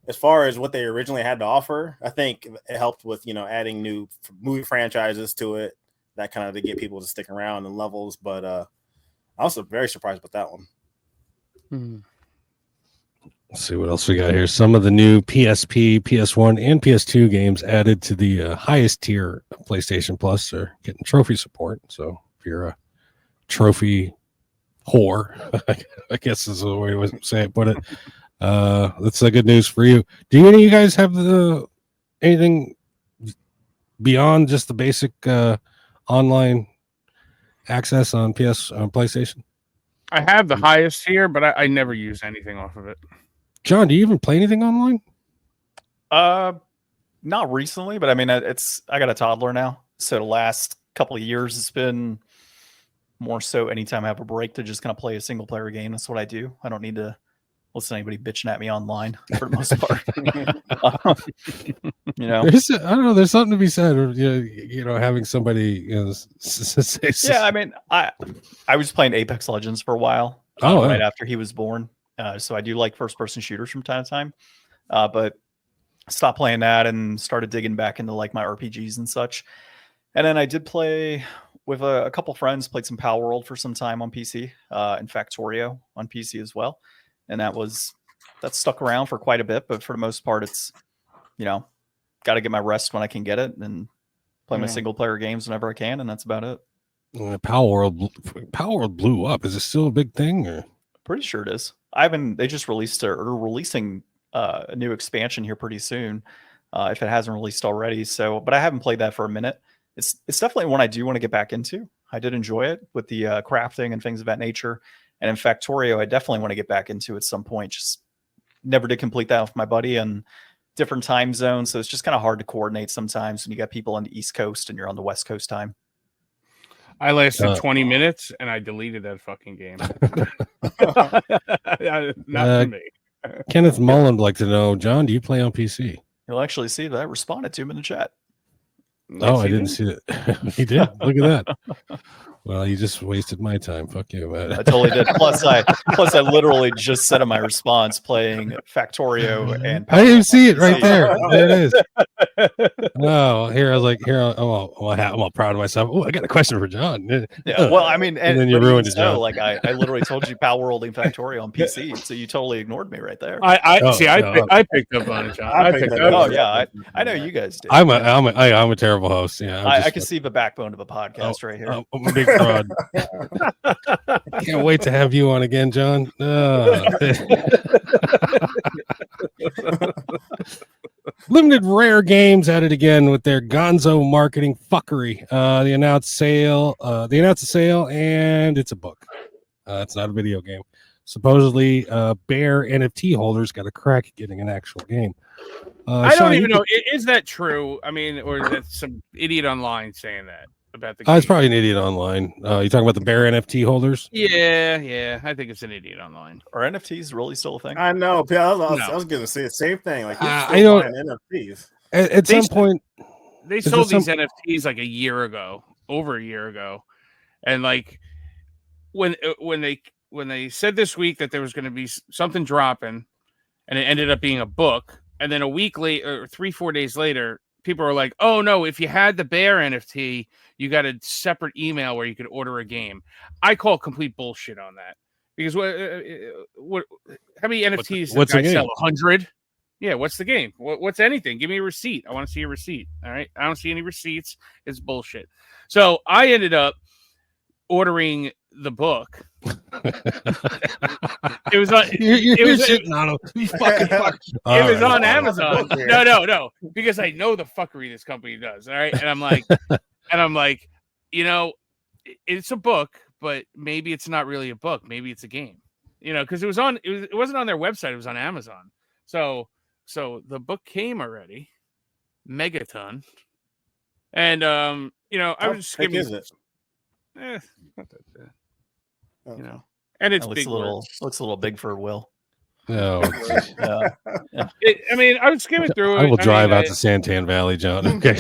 as far as what they originally had to offer, I think it helped with adding new movie franchises to it, that kind of to get people to stick around and levels. But I was very surprised with that one. Let's see what else we got here. Some of the new PSP, PS1, and PS2 games added to the highest tier of PlayStation Plus are getting trophy support. So if you're a trophy whore, I guess is the way to put it. That's good news for you. Do any of you guys have anything beyond just the basic online access on PlayStation? I have the highest tier, but I never use anything off of it. John, do you even play anything online? Not recently, but I mean, I got a toddler now, so the last couple of years it's been more so anytime I have a break to just kind of play a single player game. That's what I do. I don't need to listen to anybody bitching at me online for the most part. I don't know. There's something to be said, having somebody, say. Yeah, I mean, I was playing Apex Legends for a while. Right after he was born. So I do like first-person shooters from time to time, but stopped playing that and started digging back into like my RPGs and such. And then I did play with a couple friends, played some Power World for some time on PC, and Factorio on PC as well. And that stuck around for quite a bit, but for the most part, it's got to get my rest when I can get it and play my single-player games whenever I can, and that's about it. Power World blew up. Is it still a big thing? Or? Pretty sure it is. They just releasing a new expansion here pretty soon, if it hasn't released already. So, but I haven't played that for a minute. It's definitely one I do want to get back into. I did enjoy it with the crafting and things of that nature. And in Factorio, I definitely want to get back into at some point. Just never did complete that with my buddy, and different time zones. So it's just kind of hard to coordinate sometimes when you got people on the East Coast and you're on the West Coast time. I lasted 20 minutes and I deleted that fucking game. Not for me. Kenneth Mullen would like to know, John, do you play on PC? You'll actually see that I responded to him in the chat. Oh, I didn't see that. He did. Look at that. Well, you just wasted my time. Fuck you, man. I totally did. Plus, I literally just said in my response playing Factorio and I didn't see it right there. There it is. No, here I was like, I'm all proud of myself. Oh, I got a question for John. Yeah. Well, I mean, and then you ruined it. So, like, I literally told you Power World and Factorio on PC, so you totally ignored me right there. I picked up on it, John. Oh yeah, I know you guys did. I'm a terrible host. Yeah, I can see the backbone of a podcast right here. I'm a big fraud. Can't wait to have you on again, John. Limited Rare Games at it again with their Gonzo marketing fuckery. They announced a sale, and it's a book. It's not a video game. Supposedly, Bear NFT holders got a crack at getting an actual game. I don't even know. Is that true? I mean, or is that some idiot online saying that about the game? It's probably an idiot online. You talking about the Bear NFT holders? Yeah. I think it's an idiot online. Are NFTs really still a thing? I know. I was going to say the same thing. Like, I know NFTs. At some point, they sold these NFTs like over a year ago, and like when they said this week that there was going to be something dropping, and it ended up being a book. And then a week later, or 3-4 days later, people are like, "Oh no! If you had the Bear NFT, you got a separate email where you could order a game." I call complete bullshit on that, because what? How many NFTs what's the game? Sell? 100? Yeah. What's the game? What's anything? Give me a receipt. I want to see a receipt. All right. I don't see any receipts. It's bullshit. So I ended up ordering the book. It was on. It was on Amazon. No, because I know the fuckery this company does. All right, and I'm like, it's a book, but maybe it's not really a book. Maybe it's a game. Because it wasn't on their website. It was on Amazon. So the book came already, Megaton, and I was just How thick skimming. is it? Not that bad. Okay. And it's It big. looks a little big for Will. No, Yeah. I was skimming through it. I will drive out to Santan Valley, John. Okay.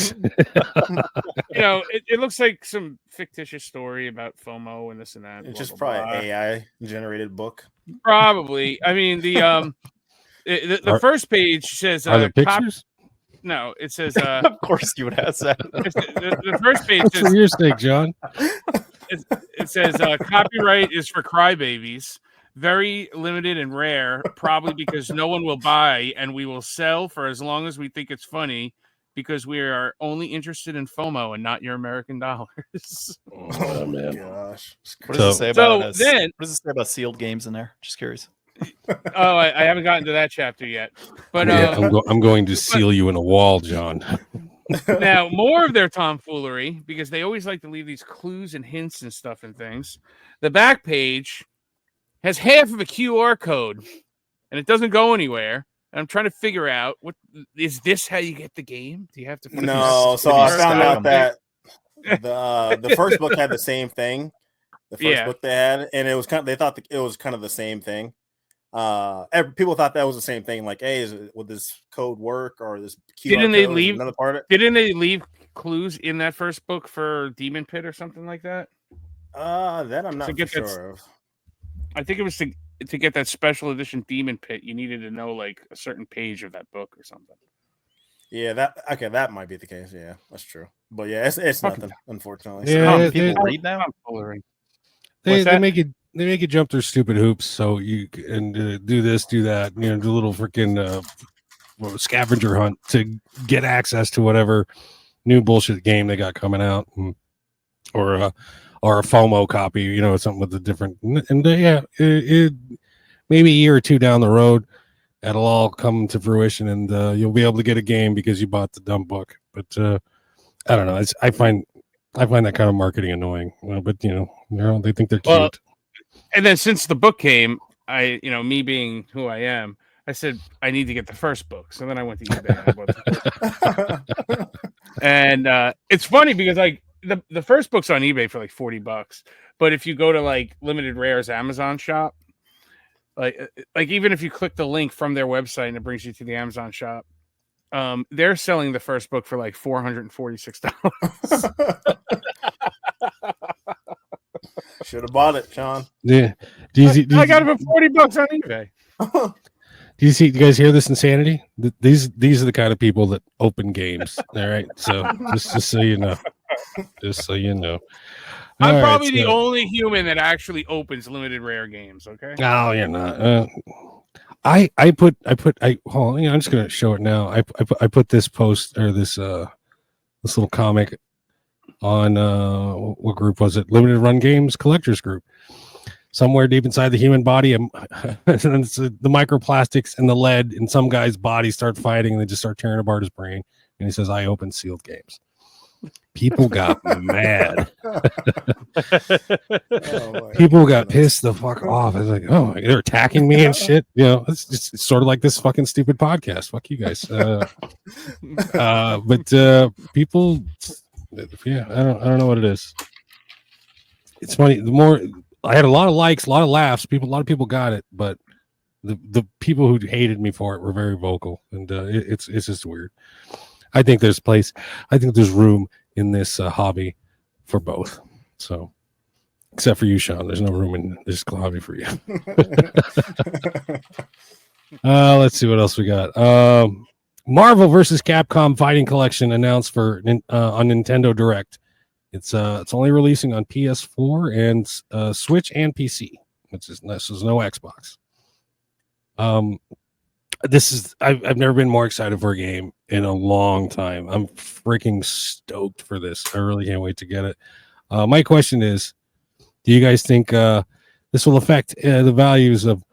It looks like some fictitious story about FOMO and this and that. It's blah, just blah, probably blah. an AI generated book. Probably. I mean, the first page says Are there pictures? no, it says Of course you would ask that. the first page That's for says your sake, John. it says copyright is for crybabies. Very limited and rare, probably because no one will buy, and we will sell for as long as we think it's funny, because we are only interested in FOMO and not your American dollars. Oh man. Gosh. What does it say about what does it say about sealed games in there? Just curious. Oh, I haven't gotten to that chapter yet. But Yeah, I'm going to seal you in a wall, John. now more of their tomfoolery, because they always like to leave these clues and hints and stuff and things. The back page has half of a QR code, and it doesn't go anywhere. And I'm trying to figure out, what is this? How you get the game? Do you have to? No, so I found out that the first book had the same thing. The first book they had, and it was they thought it was kind of the same thing. People thought that was the same thing. Like, hey, would this code work, or this QR didn't they code leave another part of it? Didn't they leave clues in that first book for Demon Pit or something like that? That I'm not sure of. I think it was to get that special edition Demon Pit. You needed to know like a certain page of that book or something. Yeah, that might be the case. Yeah, that's true. But yeah, it's nothing, unfortunately. Yeah, people read now. They make it jump through stupid hoops, so you can do this, do that. Do a little freaking scavenger hunt to get access to whatever new bullshit game they got coming out, or a FOMO copy. Something with a different. And it maybe a year or two down the road, that'll all come to fruition, and you'll be able to get a game because you bought the dumb book. But I don't know. I find that kind of marketing annoying. But they think they're cute. Well, and then since the book came, me being who I am, I said I need to get the first book. So then I went to eBay. And it's funny because like the first book's on eBay for like $40, but if you go to like Limited Rare's Amazon shop, like even if you click the link from their website and it brings you to the Amazon shop, they're selling the first book for like $446. Should have bought it, Sean. Yeah. I got it for $40 on eBay. Do you guys hear this insanity? These are the kind of people that open games. All right. So just so you know. Just so you know. I'm probably the only human that actually opens Limited Rare games, okay? No, you're not. I'm just gonna show it now. I put this post or this little comic on what group was it? Limited Run Games Collectors Group. Somewhere deep inside the human body, and the microplastics and the lead in some guy's body start fighting, and they just start tearing apart his brain. And he says, "I open sealed games." People got mad. People got pissed the fuck off. I was like, "Oh, they're attacking me and shit." It's sort of like this fucking stupid podcast. Fuck you guys. But people, yeah, I don't know what it is. It's funny. The more I had a lot of likes, a lot of laughs. A lot of people got it, but the people who hated me for it were very vocal, and it's just weird. I think there's room in this hobby for both. So, except for you, Sean, there's no room in this hobby for you. Let's see what else we got. Marvel versus Capcom Fighting Collection announced for on Nintendo Direct. It's only releasing on PS4 and Switch and PC, which is no Xbox. I've never been more excited for a game in a long time. I'm freaking stoked for this. I really can't wait to get it. My question is, do you guys think this will affect the values of,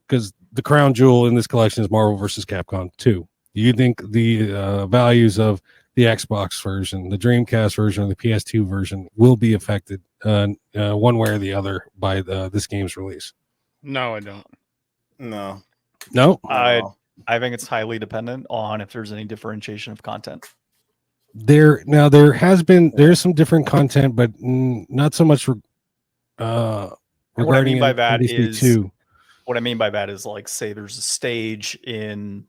because the crown jewel in this collection is Marvel versus Capcom 2. Do you think the values of the Xbox version, the Dreamcast version, or the PS2 version will be affected one way or the other by this game's release? No, I don't. No. I think it's highly dependent on if there's any differentiation of content. there's some different content, but not so much regarding by that NBC is 2. What I mean by that is, like, say there's a stage in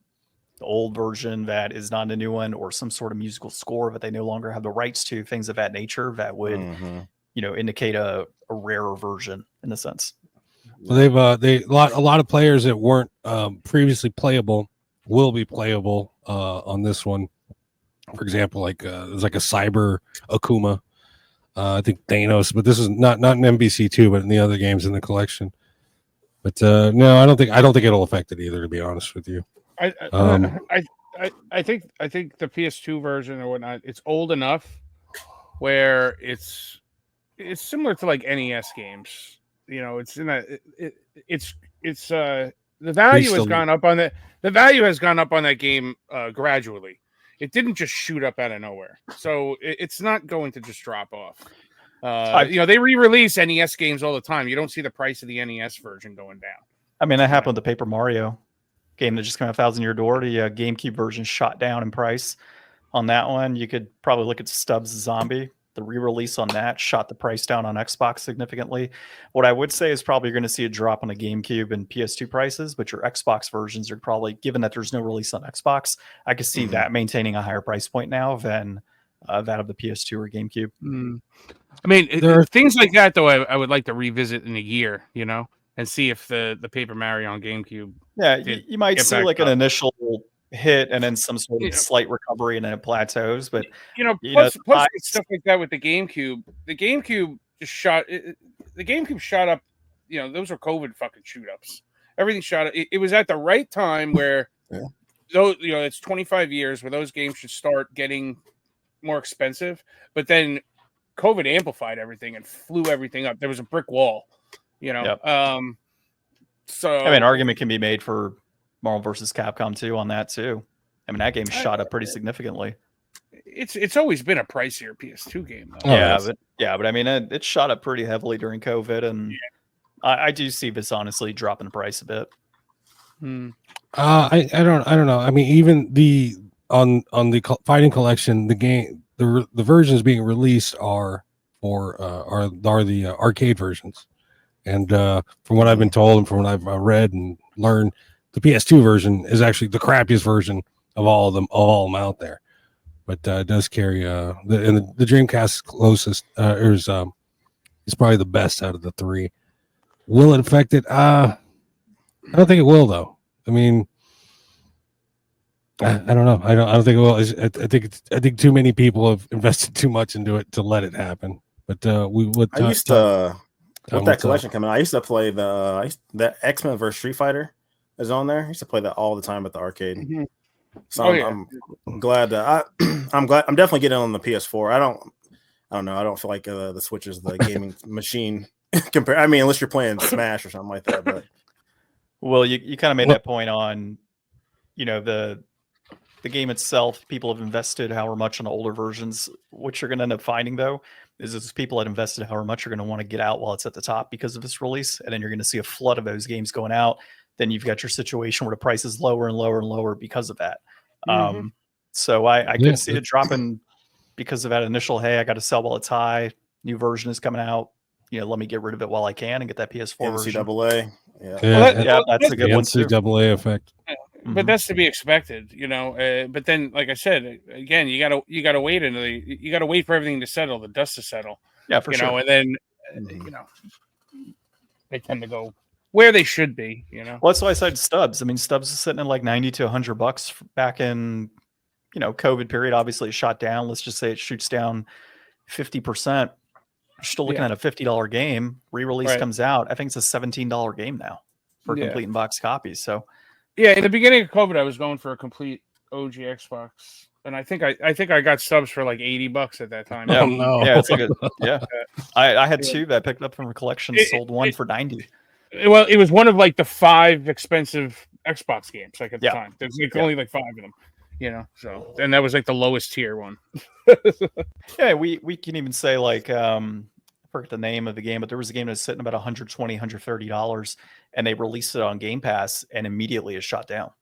the old version that is not a new one, or some sort of musical score that they no longer have the rights to, things of that nature that would, indicate a rarer version in a sense. So a lot of players that weren't previously playable will be playable on this one. For example, like there's like a cyber Akuma, I think Thanos, but this is not in MBC2, but in the other games in the collection. But no, I don't think it'll affect it either, to be honest with you. I think the PS2 version or whatnot, it's old enough where it's similar to like NES games. It's in a the value has gone up on that. The value has gone up on that game gradually. It didn't just shoot up out of nowhere, so it's not going to just drop off. They re-release NES games all the time. You don't see the price of the NES version going down. I mean, that happened with the Paper Mario game that just came out, Thousand Year Door. The GameCube version shot down in price on that one. You could probably look at Stubbs Zombie. The re-release on that shot the price down on Xbox significantly. What I would say is probably you're going to see a drop on the GameCube and PS2 prices, but your Xbox versions are probably, given that there's no release on Xbox, I could see that maintaining a higher price point now than that of the PS2 or GameCube. I mean, there are things like that, though, I would like to revisit in a year, and see if the Paper Mario on GameCube. Yeah, you might see like an initial hit and then some sort of slight recovery and then it plateaus. But plus stuff like that with the GameCube. The GameCube just shot. The GameCube shot up. Those were COVID fucking shoot ups. Everything shot up. It was at the right time where, it's 25 years where those games should start getting more expensive. But then COVID amplified everything and flew everything up. There was a brick wall. Yep. So I mean, an argument can be made for Marvel vs. Capcom 2 on that too. I mean, that game shot up pretty significantly. It's always been a pricier PS2 game, though. But I mean, it shot up pretty heavily during COVID, and I do see this honestly dropping the price a bit. I don't know. I mean, even on the Fighting Collection, the game, the versions being released are the arcade versions, and from what I've been told and from what I've read and learned, the PS2 version is actually the crappiest version of all of them out there. But it does carry the Dreamcast closest is probably the best out of the three. Will it affect it? I don't think it will, though. I mean, I don't know. I don't think it will. I think too many people have invested too much into it to let it happen. But with that collection coming out, I used to play the X-Men vs Street Fighter is on there. I used to play that all the time at the arcade. So I'm glad that I'm definitely getting on the PS4. I don't know. I don't feel like the Switch is the gaming machine compared. I mean, unless you're playing Smash or something like that. But well, you kind of made that point on, the game itself. People have invested however much on the older versions. What you're going to end up finding, though, is people that invested however much are going to want to get out while it's at the top because of this release, and then you're going to see a flood of those games going out. Then you've got your situation where the price is lower and lower and lower because of that. So I could see it dropping because of that initial, hey, I got to sell while it's high. New version is coming out. Let me get rid of it while I can and get that PS4 version. NCAA. That's a good one too. NCAA effect. But that's to be expected, but then, like I said, again, you gotta wait you gotta wait for everything to settle, the dust to settle. Yeah, for sure. And then they tend to go where they should be. Well, that's why I said Stubbs. I mean, Stubbs is sitting at like $90 to $100 back in COVID period. Obviously, it shot down. Let's just say it shoots down 50%. You're still looking at a $50 game. Re-release comes out. I think it's a $17 game now for complete in box copies. So. Yeah, in the beginning of COVID, I was going for a complete OG Xbox, and I think I got Stubbs for like $80 at that time. Yeah, yeah, it's a good. Yeah, I had two that I picked up from a collection. Sold one for $90. Well, it was one of like the 5 expensive Xbox games like at the time. There's only like 5 of them, So, and that was like the lowest tier one. Yeah, we can even say like I forget the name of the game, but there was a game that was sitting about $120, $130, and they released it on Game Pass, and immediately it shot down.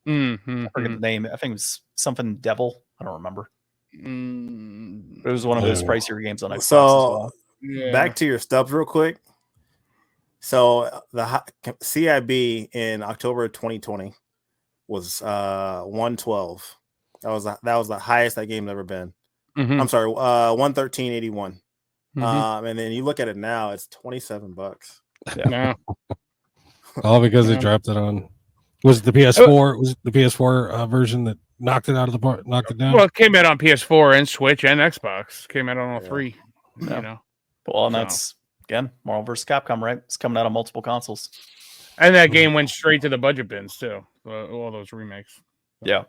I forget the name. I think it was something Devil. I don't remember. It was one of those pricier games on Xbox as So well. back to your stubs real quick. So the CIB in October 2020 was 112. That was the highest that game's ever been. Mhm. I'm sorry, 113.81. Mhm. And then you look at it now, it's $27. No. All because they Yeah. dropped it on. Was it the PS4? Was it the PS4 version that knocked it out of the park? Knocked it down. Well, it came out on PS4 and Switch and Xbox. Came out on all Yeah. three. Yeah. You know, Well, and So- that's again Marvel vs. Capcom, right? It's coming out on multiple consoles. and that game went straight to the budget bins too. All those remakes. Yeah.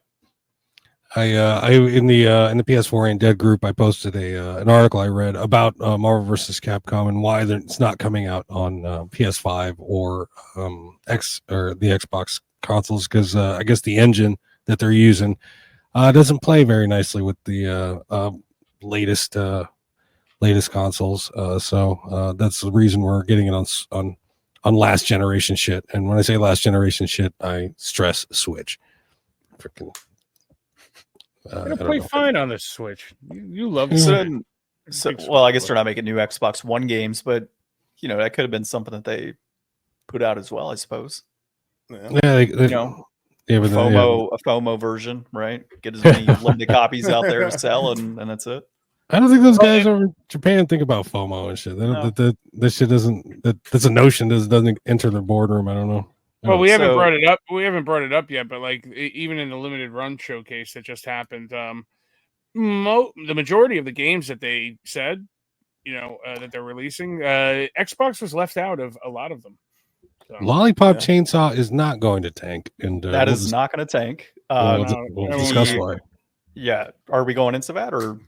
I in the PS4 and Dead group, I posted an article I read about Marvel vs. Capcom and why it's not coming out on PS5 or X or the Xbox consoles, because I guess the engine that they're using doesn't play very nicely with the latest consoles. So that's the reason we're getting it on last generation shit. And when I say last generation shit, I stress Switch. Freaking. It'll play fine on the Switch. You love Yeah. it. Well, I guess they're not making new Xbox One games, but that could have been something that they put out as well, I suppose. Yeah. Yeah, A FOMO version, right? Get as many limited copies out there to sell, and that's it. I don't think those guys over in Japan think about FOMO and shit. They don't, that shit doesn't. That's a notion that doesn't enter their boardroom. I don't know. Well, we haven't brought it up. We haven't brought it up yet, but like even in the limited run showcase that just happened, the majority of the games that they said, that they're releasing, Xbox was left out of a lot of them. So. Lollipop Chainsaw is not going to tank, and that is not going to tank. We'll discuss why. Yeah, are we going into that or?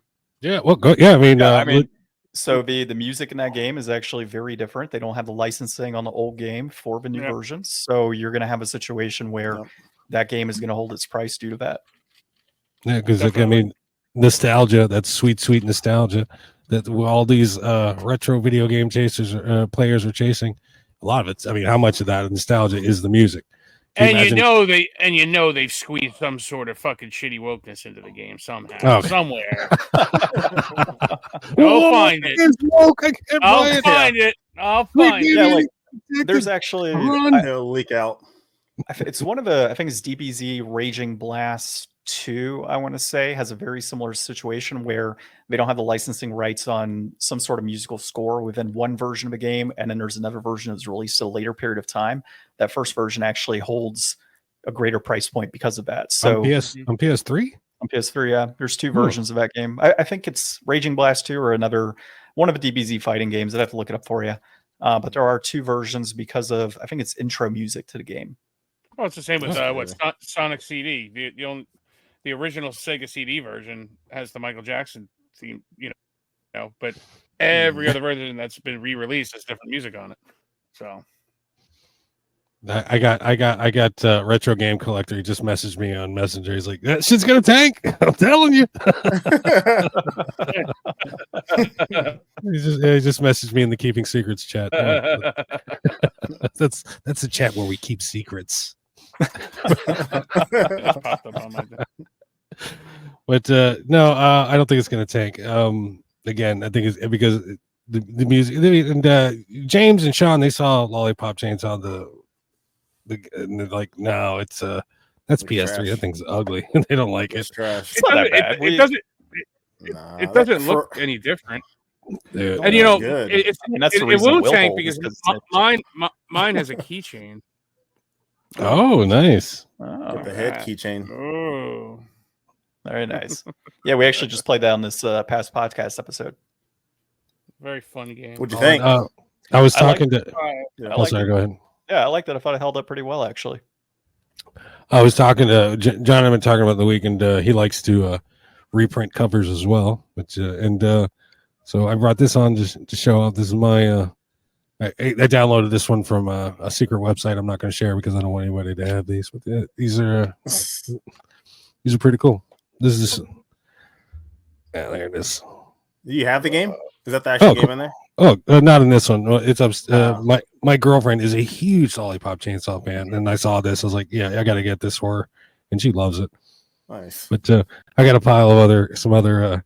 Yeah, well, go. Yeah, I mean, so the music in that game is actually very different. They don't have the licensing on the old game for the new versions, so you're going to have a situation where that game is going to hold its price due to that. Yeah, because I mean, nostalgia. That's sweet nostalgia that all these retro video game chasers players are chasing. A lot of it. I mean, how much of that nostalgia is the music? They've squeezed some sort of fucking shitty wokeness into the game somehow, somewhere. I'll find it. I'll find it. Yeah, like there's actually It'll leak out. It's one of the, I think it's DBZ Raging Blast 2, I want to say, has a very similar situation where they don't have the licensing rights on some sort of musical score within one version of a game, and then there's another version that's released at a later period of time. That first version actually holds a greater price point because of that. So on PS3? On PS3, yeah. There's two versions of that game. I think it's Raging Blast 2 or another one of the DBZ fighting games. I'd have to look it up for you. But there are two versions because of, I think it's intro music to the game. Well, it's the same with Sonic CD. The original Sega CD version has the Michael Jackson theme, but every other version that's been re-released has different music on it. So I got Retro Game Collector. He just messaged me on Messenger. He's like, that shit's gonna tank. I'm telling you. He just messaged me in the Keeping Secrets chat. That's a chat where we keep secrets. But no, I don't think it's gonna tank. Again, I think it's because the music and James and Sean, they saw Lollipop Chainsaw and they're like, no, it's that's PS3. Trash. That thing's ugly. They don't like it. Trash. It's not that bad. It doesn't look any different. Yeah. And that's the it reason will Will tank holds, because 'cause mine has a keychain. Oh, nice. Get the head keychain. Oh, very nice. Yeah, we actually just played that on this past podcast episode. very fun game. What'd you think? I was talking to. I liked sorry, it. go ahead. Yeah, I liked it. I thought it held up pretty well, actually. I was talking to John. I've been talking about the weekend. He likes to reprint covers as well. So I brought this on to show off. This is my. I downloaded this one from a secret website. I'm not going to share because I don't want anybody to have these. But these are pretty cool. This is. Yeah, there it is. Do you have the game? Is that the actual game in there? Oh, not in this one. It's up. My girlfriend is a huge Lollipop Chainsaw fan, and I saw this. I was like, yeah, I got to get this for her, and she loves it. Nice. But I got a pile of some other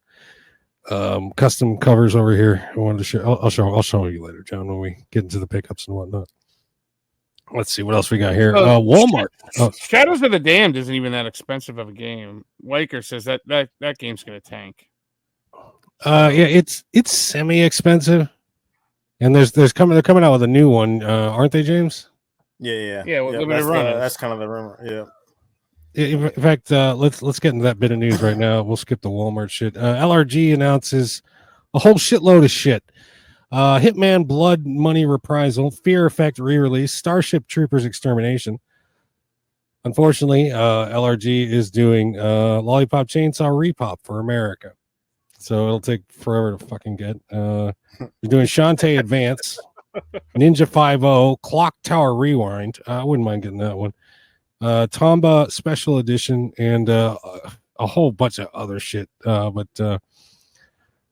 custom covers over here. I wanted to share. I'll show you later, John, when we get into the pickups and whatnot. Let's see what else we got here. Walmart. Shadows of the Damned isn't even that expensive of a game. Weicker says that game's gonna tank. Yeah, it's semi-expensive, and they're coming out with a new one, aren't they, James? Yeah. Limited run. That's kind of the rumor. Yeah. In fact, let's get into that bit of news right now. We'll skip the Walmart shit. LRG announces a whole shitload of shit. Hitman Blood Money Reprisal, Fear Effect re-release, Starship Troopers Extermination. Unfortunately, LRG is doing Lollipop Chainsaw Repop for America, so it'll take forever to fucking get. They're doing Shantae Advance, Ninja 5.0, Clock Tower Rewind. I wouldn't mind getting that one. Tomba Special Edition, and a whole bunch of other shit. But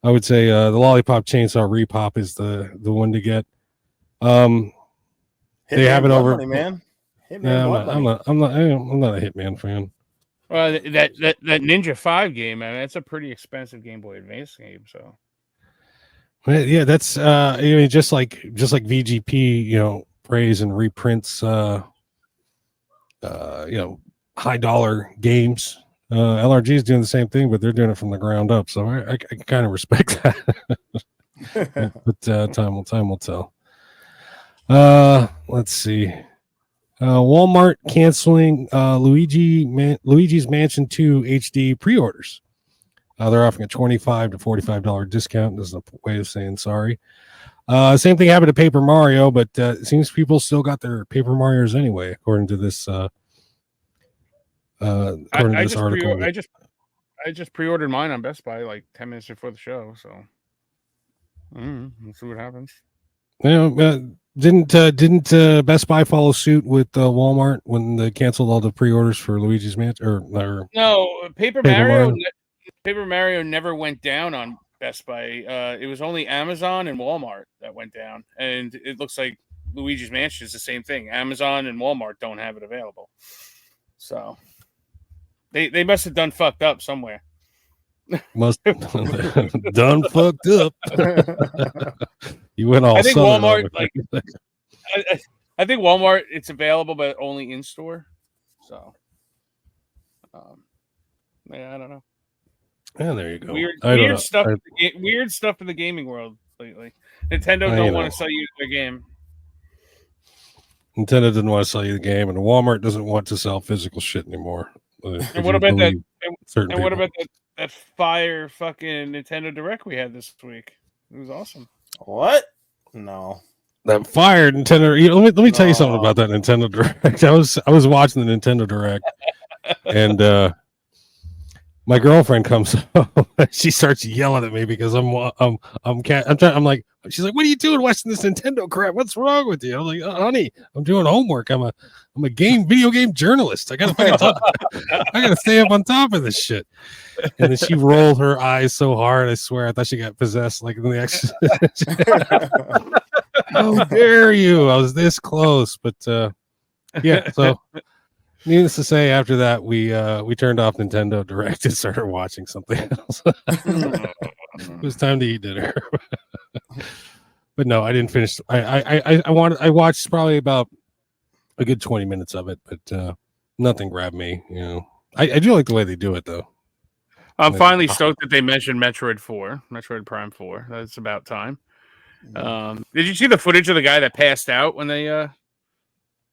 I would say the Lollipop Chainsaw Repop is the one to get. They have it over, money, man. I'm not a Hitman fan. Well, that Ninja 5 game, man, that's a pretty expensive Game Boy Advance game. So, Yeah, that's just like VGP, praise and reprints, high dollar games. LRG is doing the same thing, but they're doing it from the ground up. So I kind of respect that. But time will tell. Let's see. Walmart canceling Luigi's Mansion 2 HD pre-orders. They're offering a $25 to $45 discount. This is a way of saying sorry. Same thing happened to Paper Mario, but it seems people still got their Paper Marios anyway, according to this. Article. I just pre-ordered mine on Best Buy like 10 minutes before the show, so we'll see what happens. Didn't Best Buy follow suit with Walmart when they canceled all the pre-orders for Luigi's Mansion? Or no, Paper Mario never went down on Best Buy. It was only Amazon and Walmart that went down, and it looks like Luigi's Mansion is the same thing. Amazon and Walmart don't have it available, so they must have done fucked up somewhere. Must done fucked up. You went all. I think Walmart, I think Walmart, it's available, but only in store. So, yeah, I don't know. Yeah, there you go. Weird stuff in the gaming world lately. Nintendo don't want to sell you their game. Nintendo didn't want to sell you the game, and Walmart doesn't want to sell physical shit anymore. And what about that? And what about that fire fucking Nintendo Direct we had this week? It was awesome. What? No. That fire Nintendo. Let me tell you something about that Nintendo Direct. I was watching the Nintendo Direct, and my girlfriend comes home. She starts yelling at me because I'm like, she's like, "What are you doing watching this Nintendo crap? What's wrong with you?" I'm like, "Honey, I'm doing homework. I'm a video game journalist. I gotta stay up on top of this shit." And then she rolled her eyes so hard, I swear, I thought she got possessed like in the Exorcist. How dare you? I was this close, but yeah. So, needless to say, after that, we turned off Nintendo Direct and started watching something else. It was time to eat dinner. But no, I didn't finish. I watched probably about a good 20 minutes of it, but nothing grabbed me. I do like the way they do it though. I'm finally stoked that they mentioned Metroid Prime 4. That's about time. Did you see the footage of the guy that passed out when they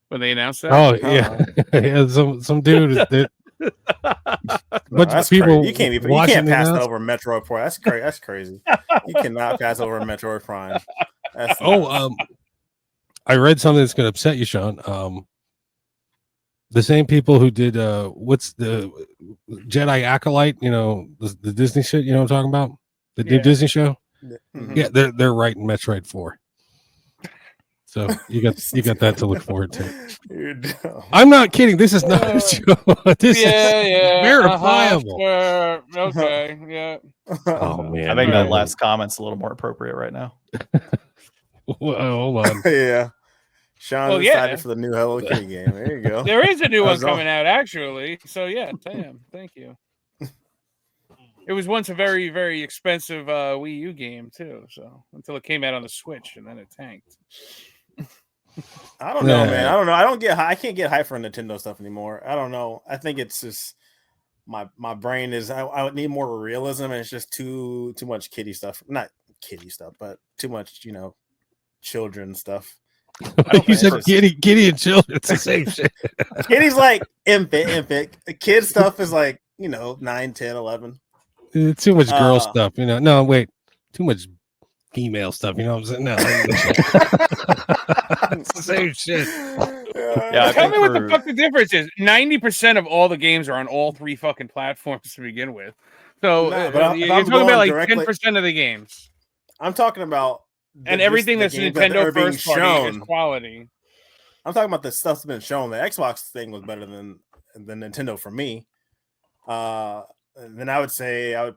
announced that? Oh yeah, yeah. Some dude that bunch of people. You can't pass that over Metroid Prime. That's crazy. That's crazy. You cannot pass over Metroid Prime. I read something that's going to upset you, Sean. The same people who did what's the Jedi Acolyte, the Disney shit, you know what I'm talking about? The new Disney show? Mm-hmm. Yeah, they're writing Metroid 4. So you got that to look forward to. I'm not kidding. This is not a show. This is verifiable. Okay, yeah. Oh man. I think that last comment's a little more appropriate right now. Well, hold on. Yeah. Sean's excited for the new Hello Kitty game. There you go. There is a new one coming out, actually. So yeah, damn, thank you. It was once a very, very expensive Wii U game too. So until it came out on the Switch, and then it tanked. I don't know, man. I don't know. I can't get hyped for Nintendo stuff anymore. I don't know. I think it's just my brain is. I would need more realism, and it's just too much kiddie stuff. Not kiddie stuff, but too much, children stuff. You said kitty and children. It's the same shit. Kitty's like infant. Kid stuff is like 9, 10, 11. Too much girl stuff, No, wait, too much female stuff. You know what I'm saying? No, it's the same shit. Yeah, tell me what the fuck the difference is. 90% of all the games are on all 3 fucking platforms to begin with. So you're talking about like 10% of the games. I'm talking about everything that's Nintendo first party is quality. I'm talking about the stuff that's been shown. The Xbox thing was better than Nintendo for me. Then I would say I'd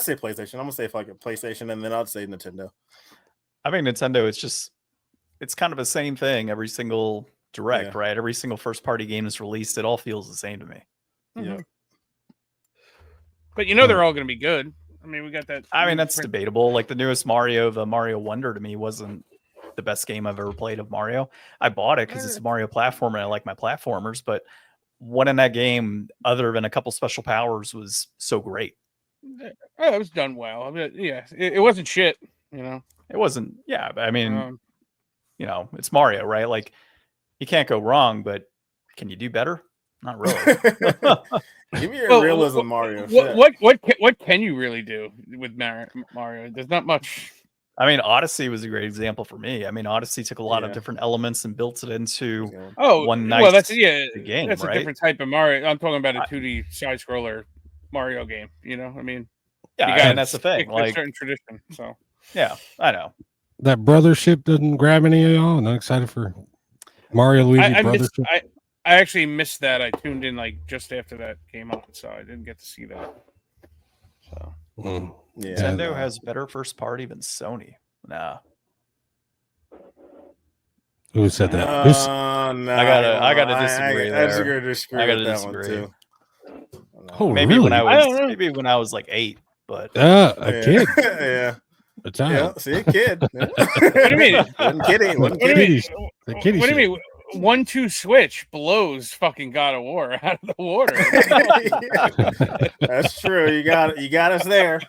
say PlayStation. I'm gonna say fucking PlayStation, and then I'd say Nintendo. I mean, Nintendo. It's kind of the same thing every single direct, right? Every single first party game is released. It all feels the same to me. Yeah, but they're all gonna be good. I mean, we got that. I mean, that's debatable. Like the newest Mario, the Mario Wonder, to me wasn't the best game I've ever played of Mario. I bought it because it's a Mario platformer and I like my platformers, but what in that game, other than a couple special powers, was so great? It was done well. I mean, yeah, it wasn't shit. It wasn't. Yeah, I mean, it's Mario, right? Like you can't go wrong, but can you do better? Not really. Give me your realism, Mario. What can you really do with Mario? There's not much. I mean, Odyssey was a great example for me. I mean, Odyssey took a lot of different elements and built it into one nice game. That's right? A different type of Mario. I'm talking about a 2D side scroller Mario game. I mean, and that's the thing. Like a certain tradition. So yeah, I know that brothership doesn't grab any of y'all. I'm not excited for Mario Luigi brothership. I actually missed that. I tuned in like just after that came out, so I didn't get to see that. So. Yeah, Nintendo has better first party than Sony. Nah. Who said that? No, I gotta disagree there. I gotta disagree with that one too. Oh, maybe really? when I was like 8, but a kid. Yeah. A child. Yeah, see a kid. What do you mean? Wasn't kidding. What do you mean? 1-2 switch blows fucking God of War out of the water. That's true. You got us there.